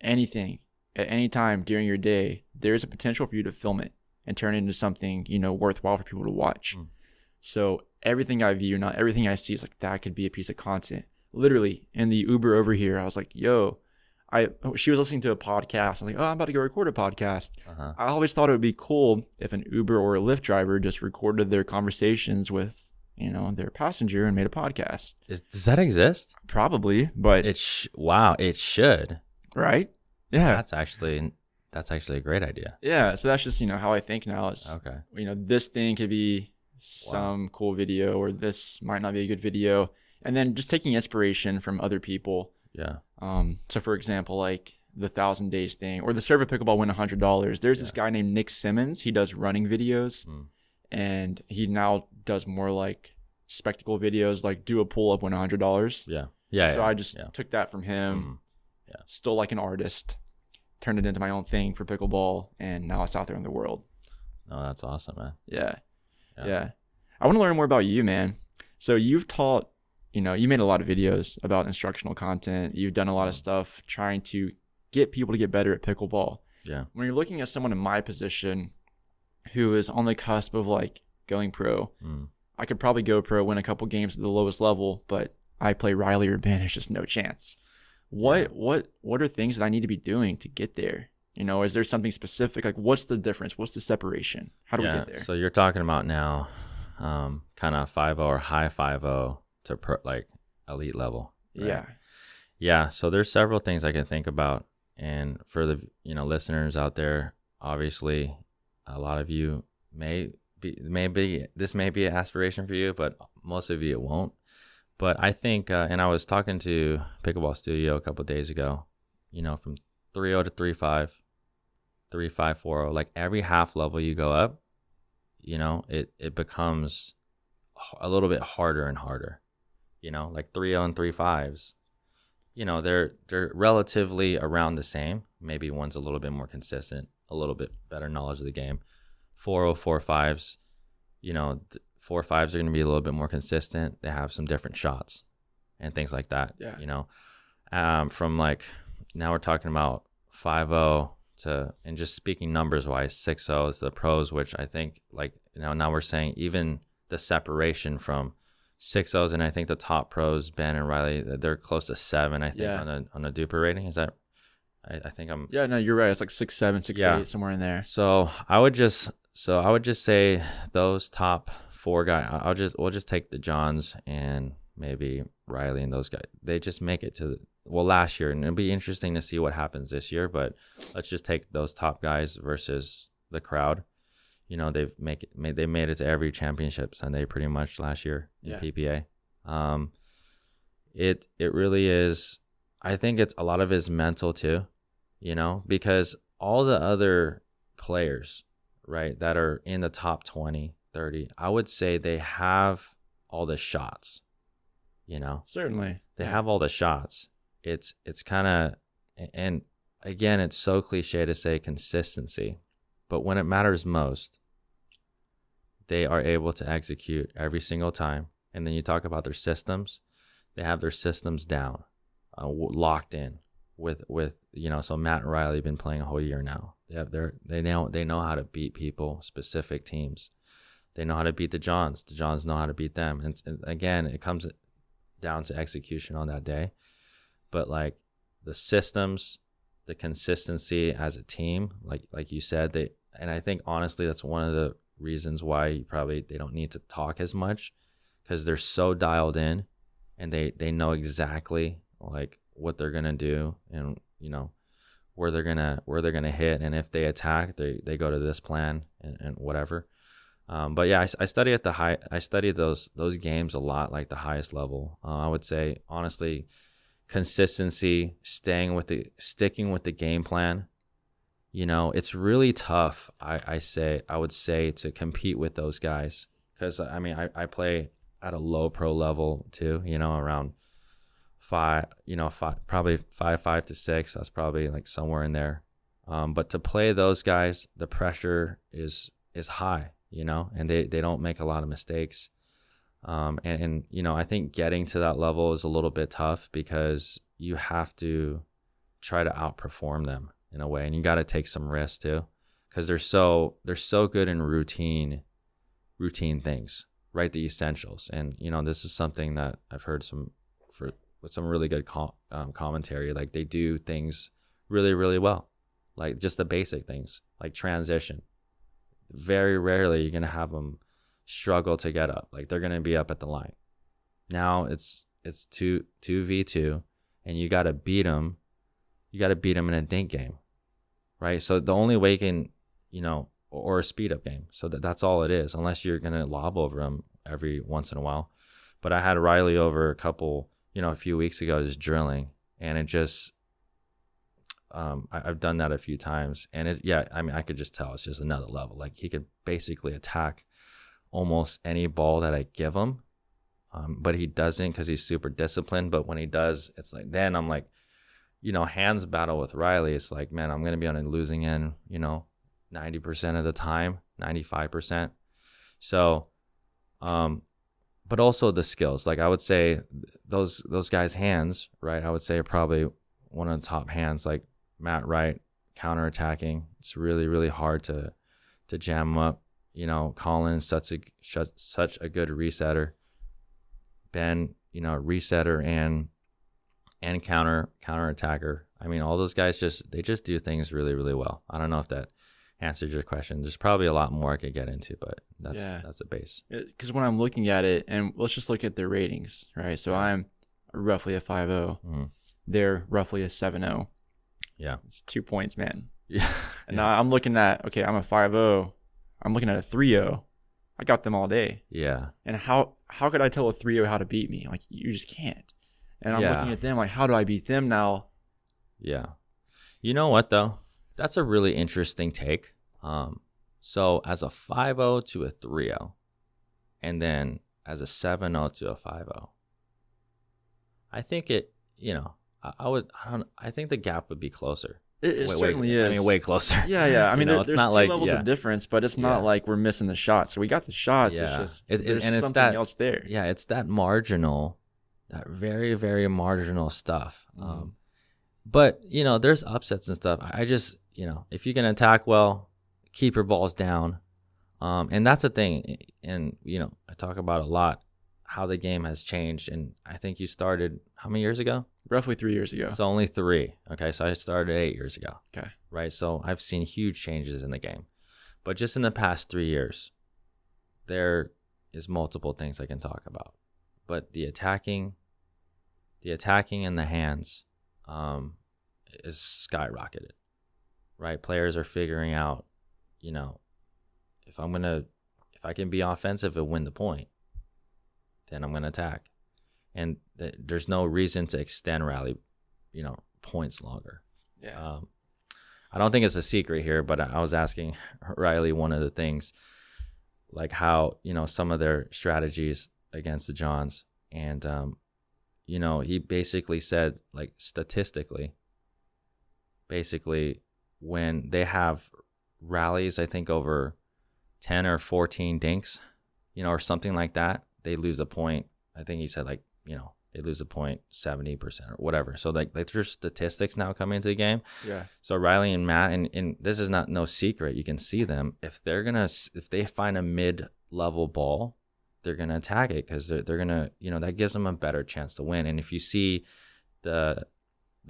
Anything at any time during your day, there's a potential for you to film it and turn it into something, worthwhile for people to watch. So everything I view, not everything I see, is like, that could be a piece of content. Literally in the Uber over here, I was like, yo, she was listening to a podcast. I was like, oh, I'm about to go record a podcast. I always thought it would be cool if an Uber or a Lyft driver just recorded their conversations with, their passenger and made a podcast. Does that exist? Probably, but it should. Right? Yeah. That's actually a great idea. Yeah. So that's just, how I think now. It's, okay. This thing could be some cool video, or this might not be a good video. And then just taking inspiration from other people. Yeah. So for example, like the 1,000 days thing, or the Serve a Pickleball, Win $100. There's this guy named Nick Simmons. He does running videos, and he now does more like spectacle videos, like do a pull up, win $100. Yeah. Yeah. So I just took that from him. Still like an artist, turned it into my own thing for pickleball, and now it's out there in the world. Oh, that's awesome, man. Yeah. I want to learn more about you, man. So you've taught, you made a lot of videos about instructional content. You've done a lot of stuff trying to get people to get better at pickleball. Yeah. When you're looking at someone in my position who is on the cusp of like going pro, I could probably go pro, win a couple games at the lowest level, but I play Riley or Ben, it's just no chance. What are things that I need to be doing to get there? Is there something specific? Like, what's the difference? What's the separation? How do we get there? So you're talking about now, kind of 5.0 or high 5.0 to like elite level. Right? Yeah. Yeah, so there's several things I can think about, and for the listeners out there, obviously, a lot of you maybe this may be an aspiration for you, but most of you it won't. But I think, and I was talking to Pickleball Studio a couple of days ago, from 3.0 to 3.5, 3.5, 4.0, like every half level you go up, it becomes a little bit harder and harder, like 3.0 and 3.5s. They're relatively around the same. Maybe one's a little bit more consistent, a little bit better knowledge of the game. 4.0, 4.5s, 4.5s are going to be a little bit more consistent. They have some different shots and things like that. Yeah. From like, now we're talking about 5.0 to, and just speaking numbers wise, 6.0 is the pros, which I think like, now we're saying even the separation from 6.0s, and I think the top pros, Ben and Riley, they're close to 7, I think, on a Duper rating. Is that, I think I'm. Yeah, no, you're right. It's like 6.7, 6.8, somewhere in there. So I would just say those top 4 guys. We'll just take the Johns and maybe Riley and those guys. They just make it to last year, and it'll be interesting to see what happens this year. But let's just take those top guys versus the crowd. They made it to every championship Sunday pretty much last year in PPA. It really is. I think it's a lot of it is mental too, because all the other players, right, that are in the top 20, 30, I would say they have all the shots, Certainly. They have all the shots. It's kind of, and again, it's so cliche to say consistency, but when it matters most, they are able to execute every single time. And then you talk about their systems. They have their systems down, locked in with so Matt and Riley have been playing a whole year now. They know how to beat people, specific teams. They know how to beat the Johns. The Johns know how to beat them. And again, it comes down to execution on that day. But like the systems, the consistency as a team, like you said, and I think honestly that's one of the reasons why they don't need to talk as much, because they're so dialed in, and they know exactly like what they're gonna do, and where they're gonna hit, and if they attack, they go to this plan and whatever. But yeah, I study at I studied those games a lot, like the highest level. I would say honestly, consistency, sticking with the game plan. It's really tough. I would say to compete with those guys, because I play at a low pro level too. Around 5, probably 5 to 6. That's probably like somewhere in there. But to play those guys, the pressure is high. And they don't make a lot of mistakes. And I think getting to that level is a little bit tough, because you have to try to outperform them in a way, and you got to take some risks too, because they're so good in routine things, right? The essentials. And this is something that I've heard with some really good commentary. Like they do things really, really well, like just the basic things like transition. Very rarely you're gonna have them struggle to get up. Like they're gonna be up at the line. Now it's 2v2, and you got to beat them. You got to beat them in a dink game, right? So the only way you can, or a speed up game. So that's all it is, unless you're going to lob over them every once in a while. But I had Riley over a few weeks ago, just drilling, and it just, I've done that a few times, and I could just tell it's just another level. Like he could basically attack almost any ball that I give him, but he doesn't, because he's super disciplined. But when he does, it's like, then I'm like, hands battle with Riley, it's like, man, I'm going to be on a losing end, 90% of the time, 95%. So, but also the skills. Like I would say those guys' hands, right, I would say are probably one of the top hands. Like Matt Wright, counterattacking, it's really, really hard to jam him up. Colin's such a good resetter. Ben, resetter and counter attacker. All those guys just do things really, really well. I don't know if that answers your question. There's probably a lot more I could get into, but that's a base. Because when I'm looking at it, and let's just look at their ratings, right? So I'm roughly a 5.0. they're roughly a 7-0. Yeah. It's 2 points, man. Yeah. And now I'm looking at, okay, I'm a 5-0. I'm looking at a 3-0. I got them all day. Yeah. And how could I tell a 3-0 how to beat me? Like, you just can't. And I'm looking at them like, how do I beat them now? Yeah. You know what, though? That's a really interesting take. So as a 5-0 to a 3-0, and then as a 7-0 to a 5-0, I think it, I think the gap would be closer. It certainly is. I mean, way closer. Yeah. I mean, there's not two like, levels of difference, but it's not like we're missing the shots. So we got the shots. Yeah. It's just there's something else there. Yeah, it's that very, very marginal stuff. But, there's upsets and stuff. I just, if you can attack well, keep your balls down. And that's the thing. And, I talk about a lot how the game has changed. And I think you started how many years ago? Roughly 3 years ago. So only 3. Okay, so I started 8 years ago. Okay. Right, so I've seen huge changes in the game. But just in the past 3 years, there is multiple things I can talk about. But the attacking in the hands is skyrocketed. Right, players are figuring out, if I can be offensive and win the point, then I'm gonna attack. And there's no reason to extend rally, points longer. Yeah. I don't think it's a secret here, but I was asking Riley one of the things, like how, some of their strategies against the Johns. And, he basically said, like, statistically, when they have rallies, I think over 10 or 14 dinks, or something like that, they lose a point. I think he said, like, they lose a point 70% or whatever. So like there's statistics now coming into the game. Yeah. So Riley and Matt, and this is no secret. You can see them. If they find a mid-level ball, they're gonna attack it because they're gonna, that gives them a better chance to win. And if you see the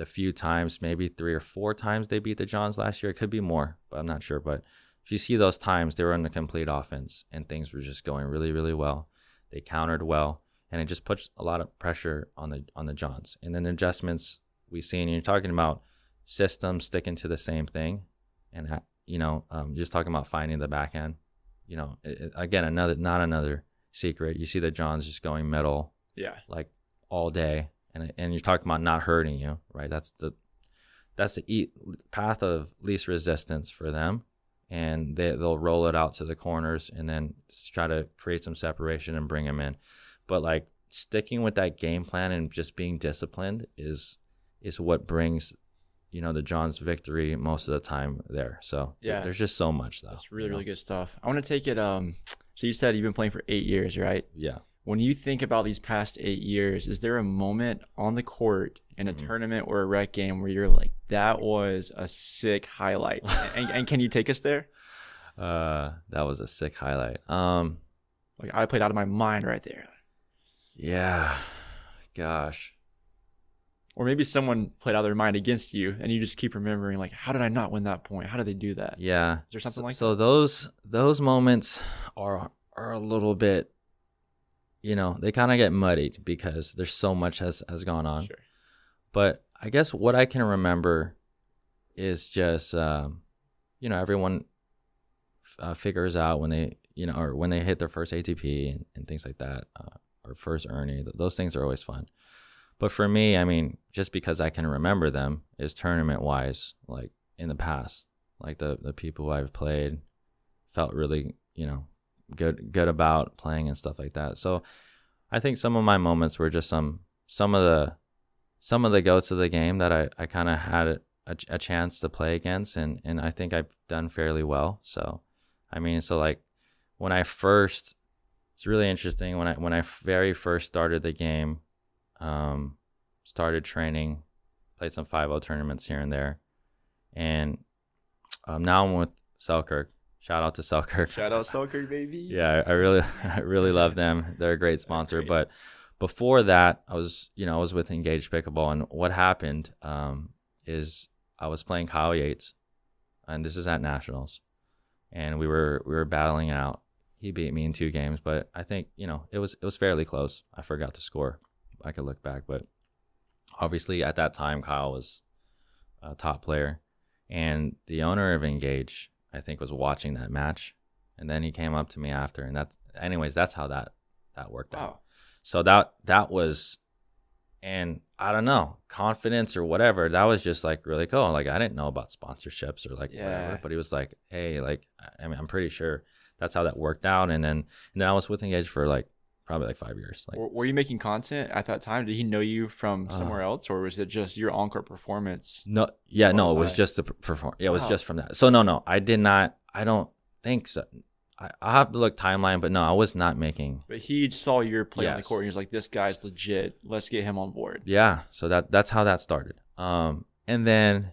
few times, maybe 3 or 4 times they beat the Johns last year, it could be more, but I'm not sure. But if you see those times, they were on a complete offense and things were just going really, really well. They countered well. And it just puts a lot of pressure on the Johns. And then the adjustments we see, and you're talking about systems sticking to the same thing, and just talking about finding the backhand. Again, not another secret. You see the Johns just going middle, like all day, and you're talking about not hurting you, right? That's the path of least resistance for them, and they'll roll it out to the corners and then try to create some separation and bring them in. But like sticking with that game plan and just being disciplined is what brings, the Johns victory most of the time there. So there's just so much though. That's really, really good stuff. I want to take it. So you said you've been playing for 8 years, right? Yeah. When you think about these past 8 years, is there a moment on the court in a tournament or a rec game where you're like, that was a sick highlight? and can you take us there? That was a sick highlight. Like I played out of my mind right there. Yeah, gosh. Or maybe someone played out of their mind against you and you just keep remembering, like, how did I not win that point? How did they do that? Yeah. Is there something like that? So those moments are a little bit, they kind of get muddied because there's so much has gone on. Sure. But I guess what I can remember is just, everyone figures out when they, or when they hit their first ATP and things like that. Or first Ernie, those things are always fun. But for me, I mean, just because I can remember them is tournament wise, like in the past, like the people who I've played felt really, good about playing and stuff like that. So I think some of my moments were just some of the goats of the game that I kind of had a chance to play against, and I think I've done fairly well. So, I mean, like when I first, it's really interesting when I very first started the game, started training, played some 5-0 tournaments here and there, and now I'm with Selkirk. Shout out to Selkirk. Shout out Selkirk, baby. Yeah, I really love them. They're a great sponsor. But before that, I was with Engaged Pickleball, and what happened is I was playing Kyle Yates, and this is at Nationals, and we were battling out. He beat me in 2 games, but I think, it was fairly close. I forgot to score. I could look back, but Obviously, at that time, Kyle was a top player, and the owner of Engage, I think, was watching that match, and then he came up to me after, and that's how that worked out. Wow. So that was, and I don't know, confidence or whatever. That was just like really cool. Like I didn't know about sponsorships or like whatever, but he was like, hey, like I mean, I'm pretty sure that's how that worked out. And then I was with Engage for like probably like 5 years. Like, Were you making content at that time? Did he know you from somewhere else, or was it just your on-court performance? No, yeah, What no, was it was that? just the perform. Yeah, it was Wow. just from that. So no, I did not. I don't think so. I'll have to look timeline, but no, I was not making. But he saw your play on the Yes. court, and he was like, "This guy's legit. Let's get him on board." Yeah, so that's how that started. And then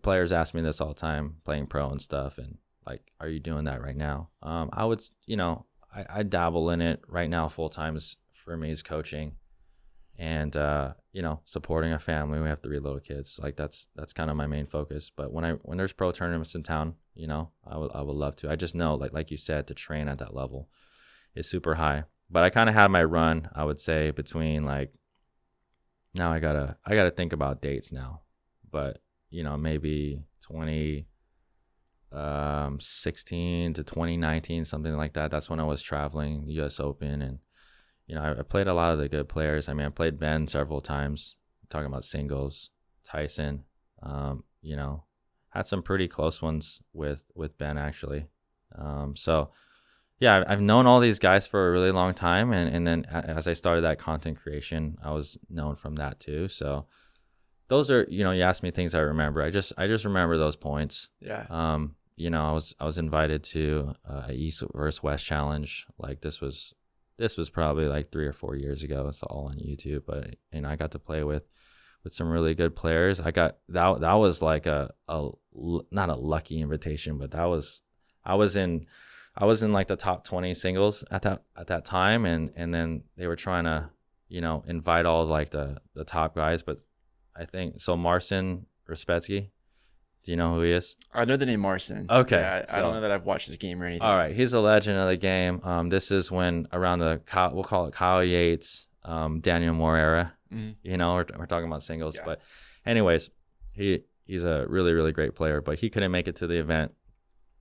players ask me this all the time, playing pro and stuff, and like, are you doing that right now? I would, I dabble in it right now. Full time is for me is coaching, and supporting a family. We have 3 little kids. Like that's kind of my main focus. But when there's pro tournaments in town, I would love to. I just know like you said, to train at that level is super high. But I kind of had my run, I would say, between like, now I gotta think about dates now, but maybe 2016 to 2019, something like that. That's when I was traveling the U.S. Open, and I played a lot of the good players. I mean, I played Ben several times. Talking about singles, Tyson. Had some pretty close ones with Ben actually. So yeah, I've known all these guys for a really long time, and then as I started that content creation, I was known from that too. So those are, you asked me things I remember. I just remember those points. Yeah. I was invited to a East versus West challenge. Like this was probably like 3 or 4 years ago. It's all on YouTube, but I got to play with some really good players. I got that was like a not a lucky invitation, but I was in like the top 20 singles at that time, and then they were trying to invite all like the top guys, but I think so. Marcin Respetsky, do you know who he is? I know the name Marcin. Okay, Yeah, I so- don't know that I've watched his game or anything. All right, he's a legend of the game. This is when around we'll call it Kyle Yates, Daniel Moore era. Mhm. We're talking about singles, Yeah. but anyways, he's a really, really great player, but he couldn't make it to the event,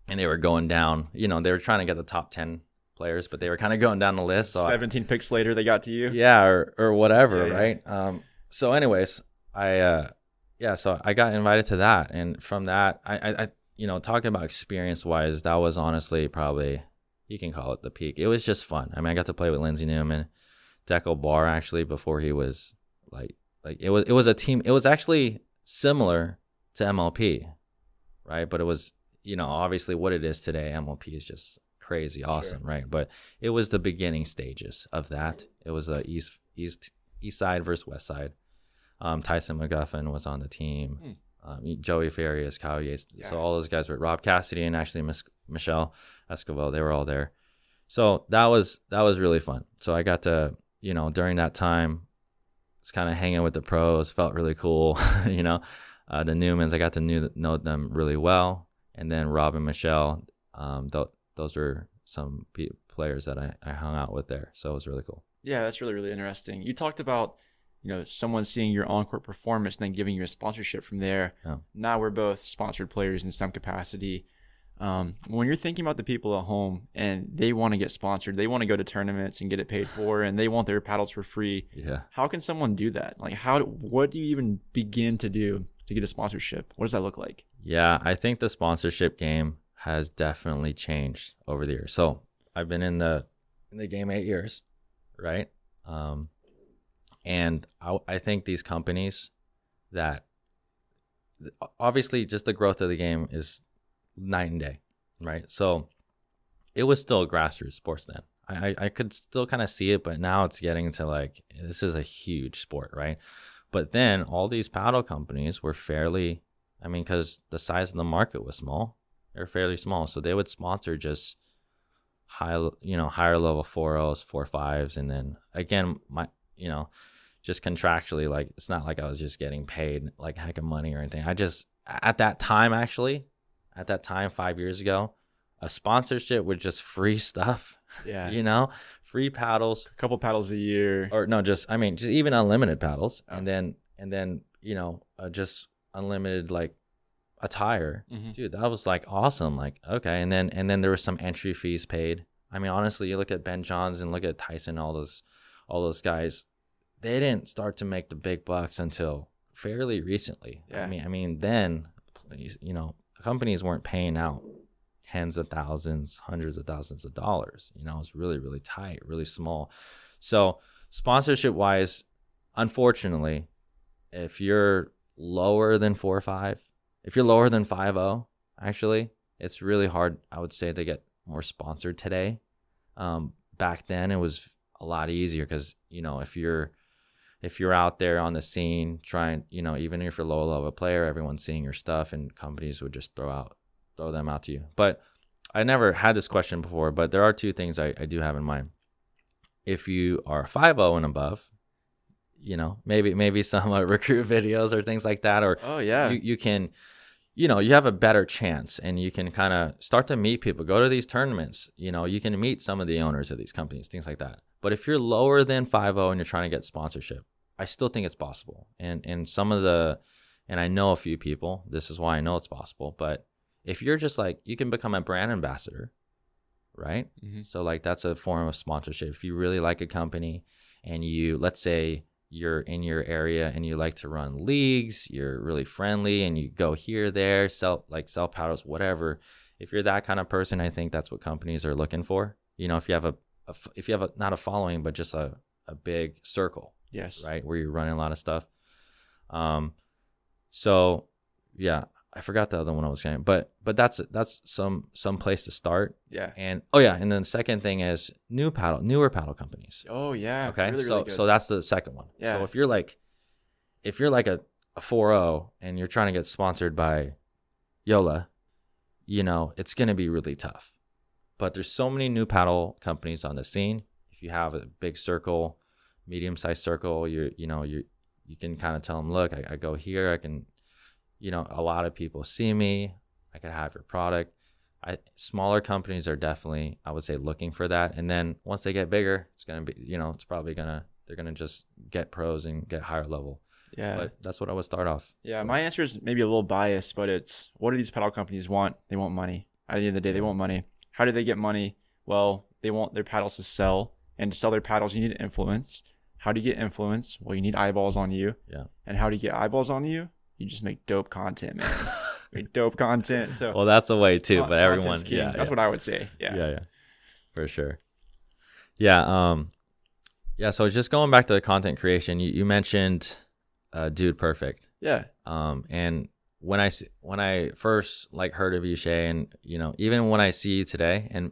and they were going down. They were trying to get the top 10 players, but they were kind of going down the list. So 17 picks later, they got to you. yeah, or whatever, Yeah, yeah. right? So anyways, so I got invited to that, and from that, I talking about experience wise, that was honestly probably, you can call it the peak. It was just fun. I mean, I got to play with Lindsey Newman, Deco Barr actually before he was like it was a team. It was actually similar to MLP, right? But it was obviously what it is today. MLP is just crazy awesome, right? But it was the beginning stages of that. It was a east side versus west side. Tyson McGuffin was on the team. Joey Farias, Kyle Yates. Yeah. So all those guys were Rob Cassidy and actually Michelle Escobar. They were all there. So that was really fun. So I got to, during that time, was kind of hanging with the pros. Felt really cool. The Newmans, I got to know them really well. And then Rob and Michelle, those were some players that I hung out with there. So it was really cool. Yeah, that's really, really interesting. You talked about, someone seeing your on-court performance and then giving you a sponsorship from there. Yeah. Now we're both sponsored players in some capacity. When you're thinking about the people at home and they want to get sponsored, they want to go to tournaments and get it paid for, and they want their paddles for free. Yeah. How can someone do that? Like, what do you even begin to do to get a sponsorship? What does that look like? Yeah, I think the sponsorship game has definitely changed over the years. So I've been in the game 8 years, right? And I think these companies that obviously just the growth of the game is night and day, right? So it was still grassroots sports then. I could still kind of see it, but now it's getting to like, this is a huge sport, right? But then all these paddle companies were fairly, because the size of the market was small, they're fairly small. So they would sponsor just higher level 4.0s, 4.5s. And then again, just contractually, like, it's not like I was just getting paid like a heck of money or anything. At that time, 5 years ago, a sponsorship with just free stuff Yeah. You know, free paddles, A couple paddles a year. or no, just even unlimited paddles, Oh. and then just unlimited like attire. Mhm. Dude, that was like awesome. Like, okay, and then there was some entry fees paid. I mean, honestly, you look at Ben Johns and look at Tyson, all those guys, they didn't start to make the big bucks until fairly recently. Yeah. I mean, then, companies weren't paying out tens of thousands, hundreds of thousands of dollars. It was really, really tight, really small. So sponsorship wise, unfortunately, if you're lower than 4 or 5, if you're lower than 5.0, actually, it's really hard, I would say, to get more sponsored today. Back then, it was a lot easier because, if you're out there on the scene trying, even if you're a low level player, everyone's seeing your stuff and companies would just throw them out to you. But I never had this question before, but there are 2 things I do have in mind. If you are 5.0 and above, maybe some recruit videos or things like that, or you can, you have a better chance and you can kind of start to meet people, go to these tournaments, you can meet some of the owners of these companies, things like that. But if you're lower than 5.0 and you're trying to get sponsorship, I still think it's possible. And I know a few people, this is why I know it's possible, but if you're just like, you can become a brand ambassador, right? Mhm. So like that's a form of sponsorship. If you really like a company and let's say you're in your area and you like to run leagues, you're really friendly and you go here, there, sell paddles, whatever. If you're that kind of person, I think that's what companies are looking for. If you have not a following, but just a big circle, Yes. right? Where you're running a lot of stuff. So yeah, I forgot the other one I was saying, but that's some place to start. Yeah. And and then the second thing is newer paddle companies. Oh yeah. Okay. Really, so really good. so that's the second one. Yeah. So if you're like a 4.0 and you're trying to get sponsored by Yola, it's going to be really tough. But there's so many new paddle companies on the scene. If you have a big circle, medium-sized circle, you can kind of tell them, look, I go here, I can, a lot of people see me, I could have your product. Smaller companies are definitely, I would say, looking for that. And then once they get bigger, it's going to be, they're going to just get pros and get higher level. Yeah. But that's what I would start off. Yeah. My answer is maybe a little biased, but it's, what do these paddle companies want? They want money. At the end of the day, they want money. How do they get money? Well, they want their paddles to sell. And to sell their paddles, you need influence. How do you get influence? Well, you need eyeballs on you. Yeah. And how do you get eyeballs on you? You just make dope content, man. Make dope content. So Well, that's a way too, but content's everyone, king. yeah. That's what I would say. Yeah. Yeah, for sure. Yeah. So just going back to the content creation, you mentioned Dude Perfect. Yeah. And when I first heard of you, Shea, and even when I see you today, and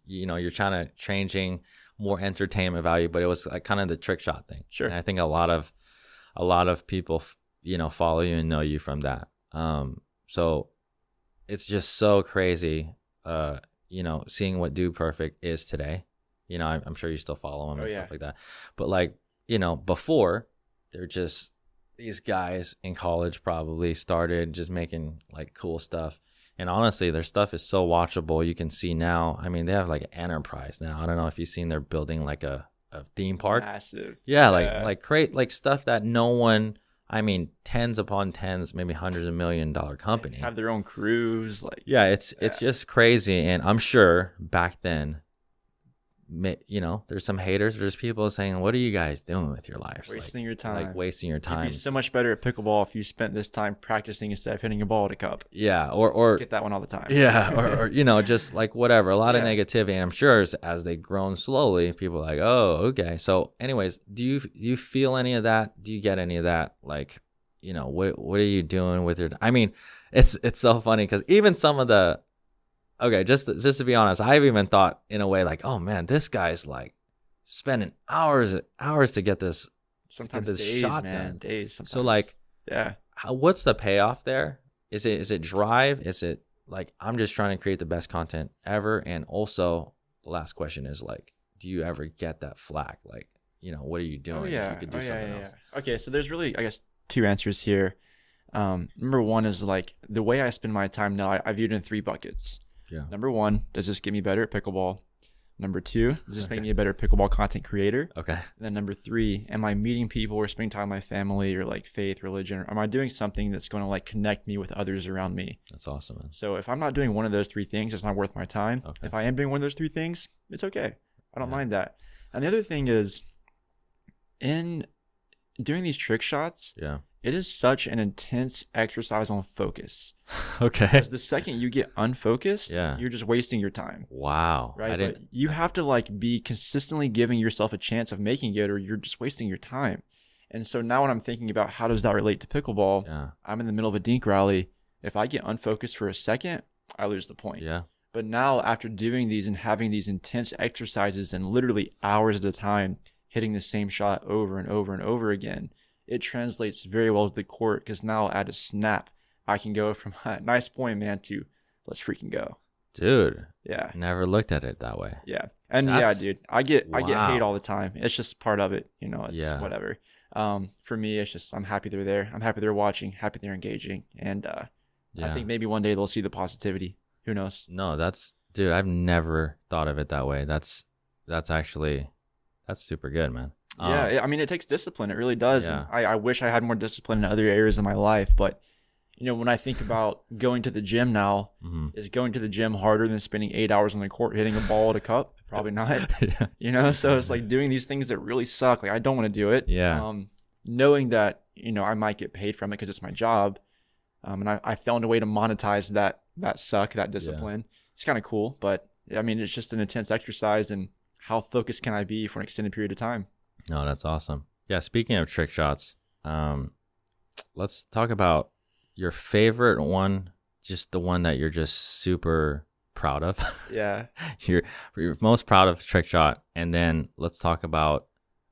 you're trying to changing more entertainment value, but it was like kind of the trick shot thing. Sure. And I think a lot of people follow you and know you from that. So it's just so crazy, seeing what Dude Perfect is today. I'm sure you still follow him and stuff like that. But before, they're just these guys in college probably started just making cool stuff. And honestly, their stuff is so watchable. You can see now, I mean, they have an enterprise now. I don't know if you've seen they're building a theme park. Massive. Yeah, create stuff that no one, I mean, tens upon tens, maybe hundreds of $1 million company. Have their own crews. It's just crazy. And I'm sure back then, there's some haters. There's people saying, what are you guys doing with your lives? Wasting your time. Wasting your time. You'd be so much better at pickleball if you spent this time practicing instead of hitting a ball at a cup. Yeah. Or get that one all the time. Yeah. or just whatever. A lot of Yeah. negativity. And I'm sure as they've grown slowly, people are like, oh, okay. So anyways, do you feel any of that? Do you get any of that? What are you doing with your, I mean, it's so funny because even some of the, okay, just to be honest, I've even thought in a way oh man, this guy's spending hours to get this. Sometimes this days, shot man. done. Days. Sometimes. So yeah. What's the payoff there? Is it drive? Is it I'm just trying to create the best content ever? And also the last question is do you ever get that flack? What are you doing? Oh yeah. If you could do something else. Okay, so there's really, I guess, 2 answers here. Number one is the way I spend my time now. I view it in 3 buckets. Yeah. Number one, does this get me better at pickleball? Number 2, does this make me a better pickleball content creator? Okay. And then number 3, am I meeting people or spending time with my family or like faith, religion? Or am I doing something that's going to like connect me with others around me? That's awesome, man. So if I'm not doing one of those 3 things, it's not worth my time. Okay. If I am doing one of those 3 things, it's okay. I don't Yeah. mind that. And the other thing is, in doing these trick shots, Yeah. it is such an intense exercise on focus. Okay. Because the second you get unfocused, Yeah. you're just wasting your time. Wow. Right. I But didn't. you have to like be consistently giving yourself a chance of making it, or you're just wasting your time. And so now when I'm thinking about how does that relate to pickleball, Yeah. I'm in the middle of a dink rally. If I get unfocused for a second, I lose the point. Yeah. But now after doing these and having these intense exercises and literally hours at a time, hitting the same shot over and over and over again, it translates very well to the court, because now at a snap, I can go from nice point, man, to let's freaking go. Dude, Yeah. never looked at it that way. Yeah. And That's- yeah, dude, I get wow. hate all the time. It's just part of it, you know, it's Yeah. whatever. For me, it's just I'm happy they're there. I'm happy they're watching, happy they're engaging. And I Yeah. think maybe one day they'll see the positivity. Who knows? No, dude, I've never thought of it that way. That's super good, man. Yeah, I mean, it takes discipline. It really does. Yeah. And I wish I had more discipline in other areas of my life. But, you know, when I think about going to the gym now, Mhm. is going to the gym harder than spending 8 hours on the court hitting a ball at a cup? Probably not. Yeah. You know, so it's like doing these things that really suck. Like, I don't want to do it. Yeah. Knowing that, you know, I might get paid from it because it's my job. And I found a way to monetize that suck, that discipline. It's kind of cool. But, I mean, it's just an intense exercise. And how focused can I be for an extended period of time? No, that's awesome. Yeah, speaking of trick shots, let's talk about your favorite one, just the one that you're just super proud of. Yeah. you're most proud of trick shot, and then let's talk about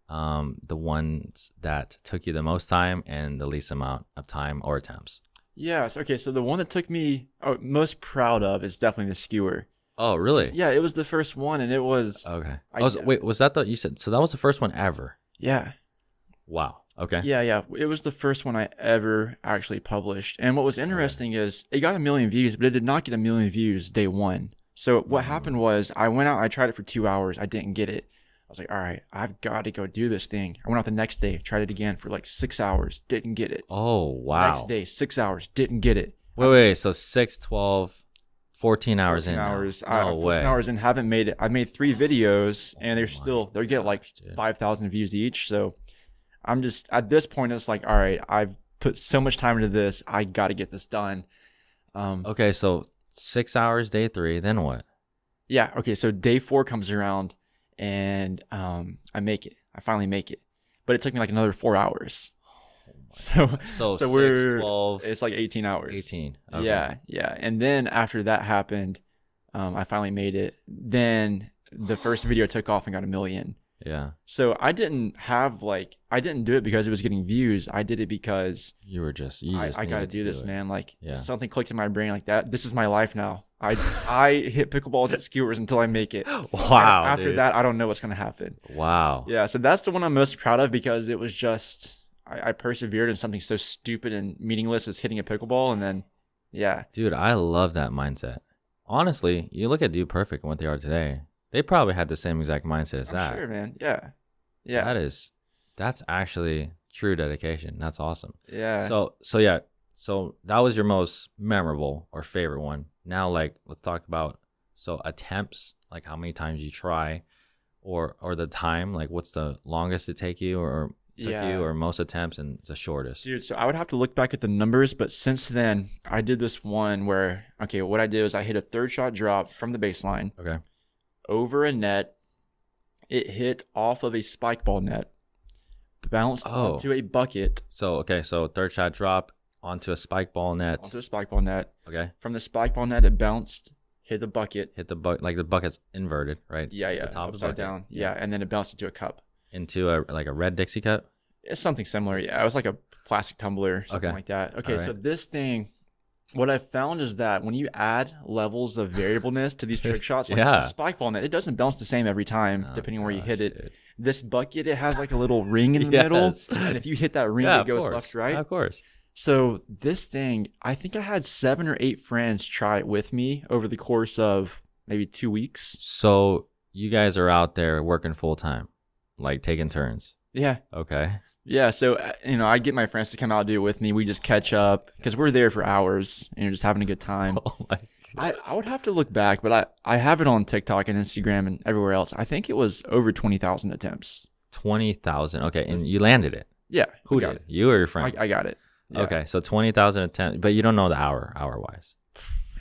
the ones that took you the most time and the least amount of time or attempts. Yes. Okay. So the one that took me most proud of is definitely the Skewer. Oh, really? Yeah, it was the first one, and it was Okay. I- Wait, was that you said, so that was the first one ever? yeah, Wow. Okay. yeah. It was the first one I ever actually published. And what was interesting is it got 1 million views, but it did not get 1 million views day one. So what happened was I went out, I tried it for 2 hours, I didn't get it. I was like, all right, I've got to go do this thing. I went out the next day, tried it again for like 6 hours, didn't get it. Oh, wow. Next day, 6 hours, didn't get it. Wait. So 6, 12, 14 hours 14 in. hours. Now. No 14 way. hours and haven't made it. I made 3 videos and Oh they're getting like gosh, dude. 5,000 views each. So I'm just at this point, it's like, all right, I've put so much time into this. I got to get this done. Okay, so 6 hours, day 3, then what? Yeah. Okay. So day 4 comes around and I make it. I finally make it, but it took me like another 4 hours. So So 6, we're 12, it's like 18 hours. 18. Okay. Yeah. And then after that happened, I finally made it. Then the first video took off and got 1 million. Yeah. So I didn't do it because it was getting views. I did it because You just I got to needed do this, it. man. Like Yeah. something clicked in my brain like that. This is my life now. I hit pickleballs at Skewers until I make it. Wow. After dude. that, I don't know what's going to happen. Wow. Yeah. So that's the one I'm most proud of because it was just, I persevered in something so stupid and meaningless as hitting a pickleball. And then, yeah. Dude, I love that mindset. Honestly, you look at Dude Perfect and what they are today. They probably had the same exact mindset as I'm that. sure, man. Yeah. Yeah. That's actually true dedication. That's awesome. Yeah. So that was your most memorable or favorite one. Now, like, let's talk about attempts, like how many times you try, or the time, like what's the longest it take you or took you, or most attempts and the shortest. Dude, so I would have to look back at the numbers, but since then, I did this one where, okay, what I did was I hit a third shot drop from the baseline Okay. over a net. It hit off of a spike ball net, bounced onto a bucket, So third shot drop onto a spike ball net. onto a spike ball net. Okay. From the spike ball net, it bounced, hit the bucket. Hit the bucket, like the bucket's inverted, right? Yeah, The top of the upside bucket. down. Yeah, and then it bounced into a cup. Into a red Dixie cup. It's something similar. Yeah, it was like a plastic tumbler, something Okay. like that. Okay, All so right. this thing, what I found is that when you add levels of variableness to these trick shots, like Yeah. the spike ball net, it doesn't bounce the same every time, Oh, depending on where you gosh, hit it. dude. This bucket, it has like a little ring in the middle, Yes. and if you hit that ring, Yeah, it of goes course. left to right. Of course. So this thing, I think I had 7 or 8 friends try it with me over the course of maybe 2 weeks. So you guys are out there working full time, like taking turns. Yeah. Okay. Yeah. So, I get my friends to come out do it with me. We just catch up because we're there for hours and just having a good time. Oh my God. I would have to look back, but I have it on TikTok and Instagram and everywhere else. I think it was over 20,000 attempts. 20,000. Okay. And you landed it. Yeah. Who got did? it. You or your friend? I got it. Yeah. Okay. So 20,000 attempts, but you don't know the hour wise.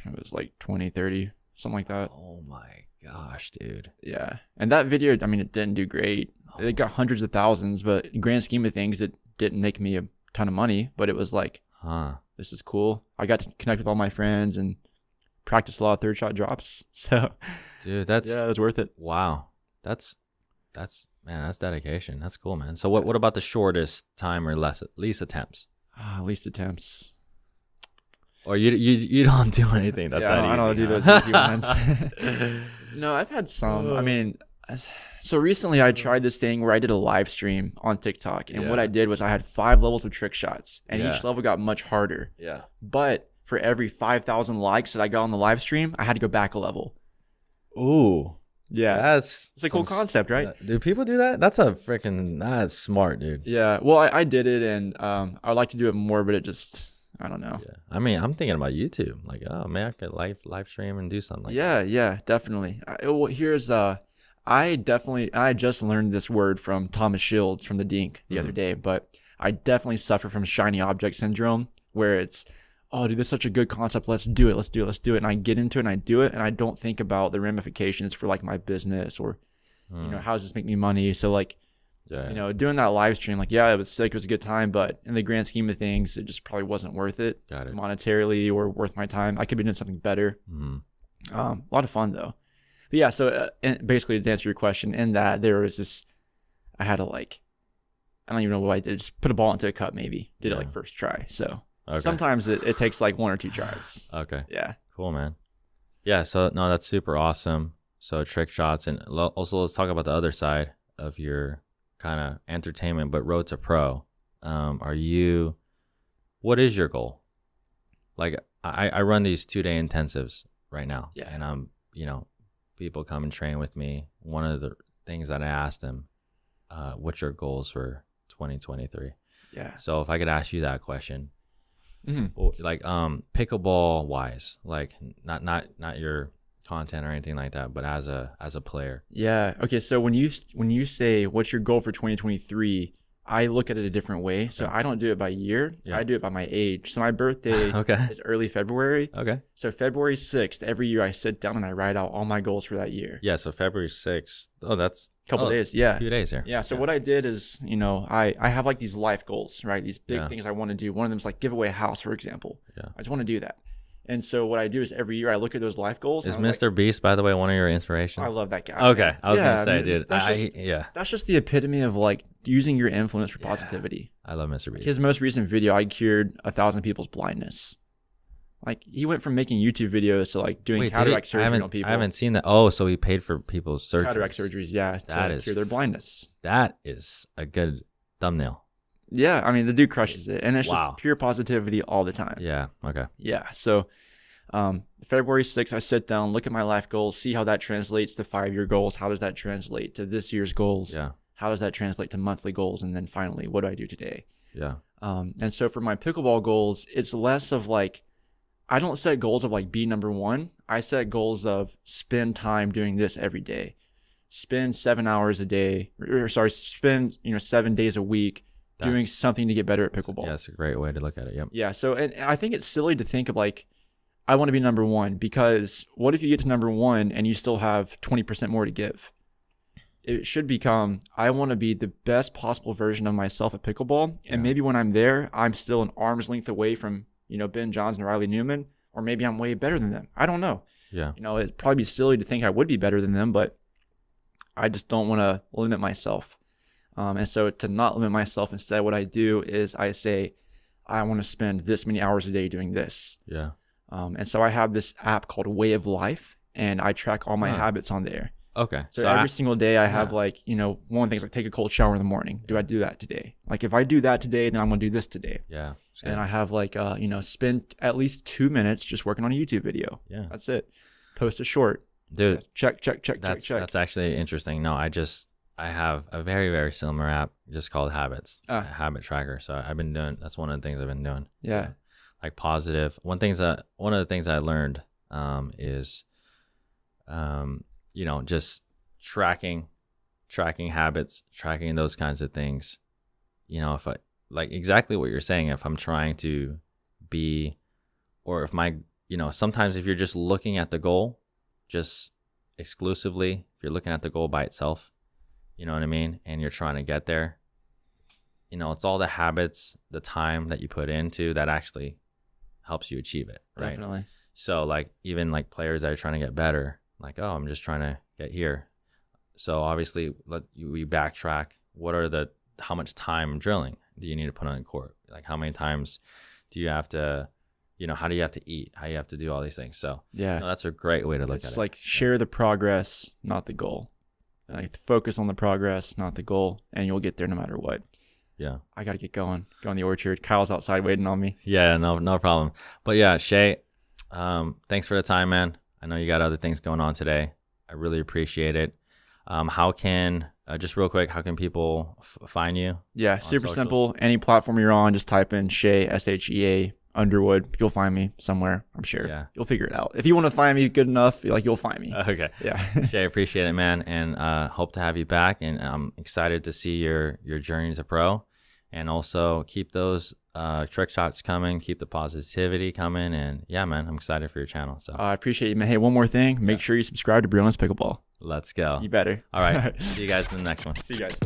It was like 20, 30, something like that. Oh my gosh, dude. Yeah. And that video, I mean, it didn't do great. It got hundreds of thousands, but in grand scheme of things, it didn't make me a ton of money, but it was like, this is cool. I got to connect with all my friends and practice a lot of third shot drops. So, dude, it was worth it. Wow. That's dedication. That's cool, man. So what about the shortest time or least attempts? Least attempts. Or you don't do anything that's that easy. I don't do those easy ones. No, I've had some. I mean, so recently I tried this thing where I did a live stream on TikTok, and what I did was I had 5 levels of trick shots, and each level got much harder. Yeah. But for every 5,000 likes that I got on the live stream, I had to go back a level. Ooh. Yeah. It's a cool concept, right? Do people do that? That's smart, dude. Yeah. Well, I did it, and I would like to do it more, but it just, I don't know. Yeah. I mean, I'm thinking about YouTube. Like, oh man, I could live stream and do something like that. Yeah, definitely. I just learned this word from Thomas Shields from the Dink the other day, but I definitely suffer from shiny object syndrome, where it's, oh, dude, this is such a good concept. Let's do it. And I get into it and I do it, and I don't think about the ramifications for like my business or, how does this make me money? So like, doing that live stream, like, yeah, it was sick. It was a good time, but in the grand scheme of things, it just probably wasn't worth it. Got it. Monetarily or worth my time. I could be doing something better. A lot of fun though. But yeah, so and basically to answer your question, in that there was this, I had to like, I don't even know what I did. Just put a ball into a cup, maybe. Did it like first try. So sometimes it takes like 1 or 2 tries. Okay. Yeah. Cool, man. Yeah. So no, that's super awesome. So trick shots, and also let's talk about the other side of your kind of entertainment, but road to pro. What is your goal? Like I run these 2-day intensives right now. Yeah. And I'm, people come and train with me. One of the things that I asked them, what's your goals for 2023? Yeah. So if I could ask you that question, Mm-hmm. like pickleball wise, like not your content or anything like that, but as a player. Yeah. Okay. So when you say what's your goal for 2023, I look at it a different way. So I don't do it by year. Yeah. I do it by my age. So my birthday is early February. Okay. So February 6th, every year I sit down and I write out all my goals for that year. Yeah. So February 6th. Oh, that's a couple days. Yeah. A few days here. Yeah. So what I did is, I have like these life goals, right? These big things I want to do. One of them is like give away a house, for example. Yeah. I just want to do that. And so what I do is every year I look at those life goals. Is Mr. Beast, by the way, one of your inspirations? I love that guy. Okay. Man. I was going to say, dude. That's just the epitome of like using your influence for positivity. I love Mr. Beast. His most recent video, I cured 1,000 people's blindness. Like he went from making YouTube videos to like doing cataract surgery on people. I haven't seen that. Oh, so he paid for people's surgeries. Cataract surgeries, yeah, to cure their blindness. That is a good thumbnail. Yeah, I mean the dude crushes it, and it's just pure positivity all the time. Yeah. Okay. Yeah. So, February 6th, I sit down, look at my life goals, see how that translates to 5-year goals. How does that translate to this year's goals? Yeah. How does that translate to monthly goals? And then finally, what do I do today? Yeah. And so for my pickleball goals, it's less of like, I don't set goals of like be number one. I set goals of spend time doing this every day. Spend 7 hours a day, spend 7 days a week doing something to get better at pickleball. Yeah, that's a great way to look at it. Yep. Yeah. So, and I think it's silly to think of like, I want to be number one, because what if you get to number one and you still have 20% more to give? It should become, I want to be the best possible version of myself at pickleball. And maybe when I'm there, I'm still an arm's length away from, Ben Johns and Riley Newman, or maybe I'm way better than them. I don't know. Yeah. It'd probably be silly to think I would be better than them, but I just don't want to limit myself. And so to not limit myself, instead, what I do is I say, I want to spend this many hours a day doing this. Yeah. And so I have this app called Way of Life, and I track all my habits on there. Okay. So every single day I have one of the things like take a cold shower in the morning. Do I do that today? Like if I do that today, then I'm going to do this today. Yeah. And I have spend at least 2 minutes just working on a YouTube video. Yeah. That's it. Post a short. Dude, Check. that's actually interesting. No, I have a very, very similar app just called Habits, a habit tracker. So I've been doing, that's one of the things I've been doing. Yeah. So, like positive. One of the things I learned is, just tracking habits, tracking those kinds of things. If I, like exactly what you're saying, if I'm trying to be, or if my, sometimes if you're just looking at the goal, just exclusively, if you're looking at the goal by itself, you know what I mean? And you're trying to get there, it's all the habits, the time that you put into that actually helps you achieve it. Right? Definitely. So like, even like players that are trying to get better, like, oh, I'm just trying to get here. So obviously we backtrack. How much time drilling do you need to put on the court? Like how many times do you have to, how do you have to eat? How you have to do all these things. So yeah, that's a great way to look at it. It's like share the progress, not the goal. Like focus on the progress, not the goal, and you'll get there no matter what. Yeah. I got to get going. Go in the orchard. Kyle's outside waiting on me. Yeah, no problem. But yeah, Shea, thanks for the time, man. I know you got other things going on today. I really appreciate it. Just real quick, how can people find you? Yeah, super socials? simple. Any platform you're on, just type in Shea, Shea Underwood. You'll find me somewhere, I'm sure. Yeah. You'll figure it out. If you want to find me good enough, you'll find me. Okay. Yeah. Shea, appreciate it, man. And hope to have you back. And I'm excited to see your journey to pro. And also keep those trick shots coming. Keep the positivity coming. And yeah, man, I'm excited for your channel. So I appreciate you, man. Hey, one more thing. Make sure you subscribe to Briones Pickleball. Let's go. You better. All right. See you guys in the next one. See you guys.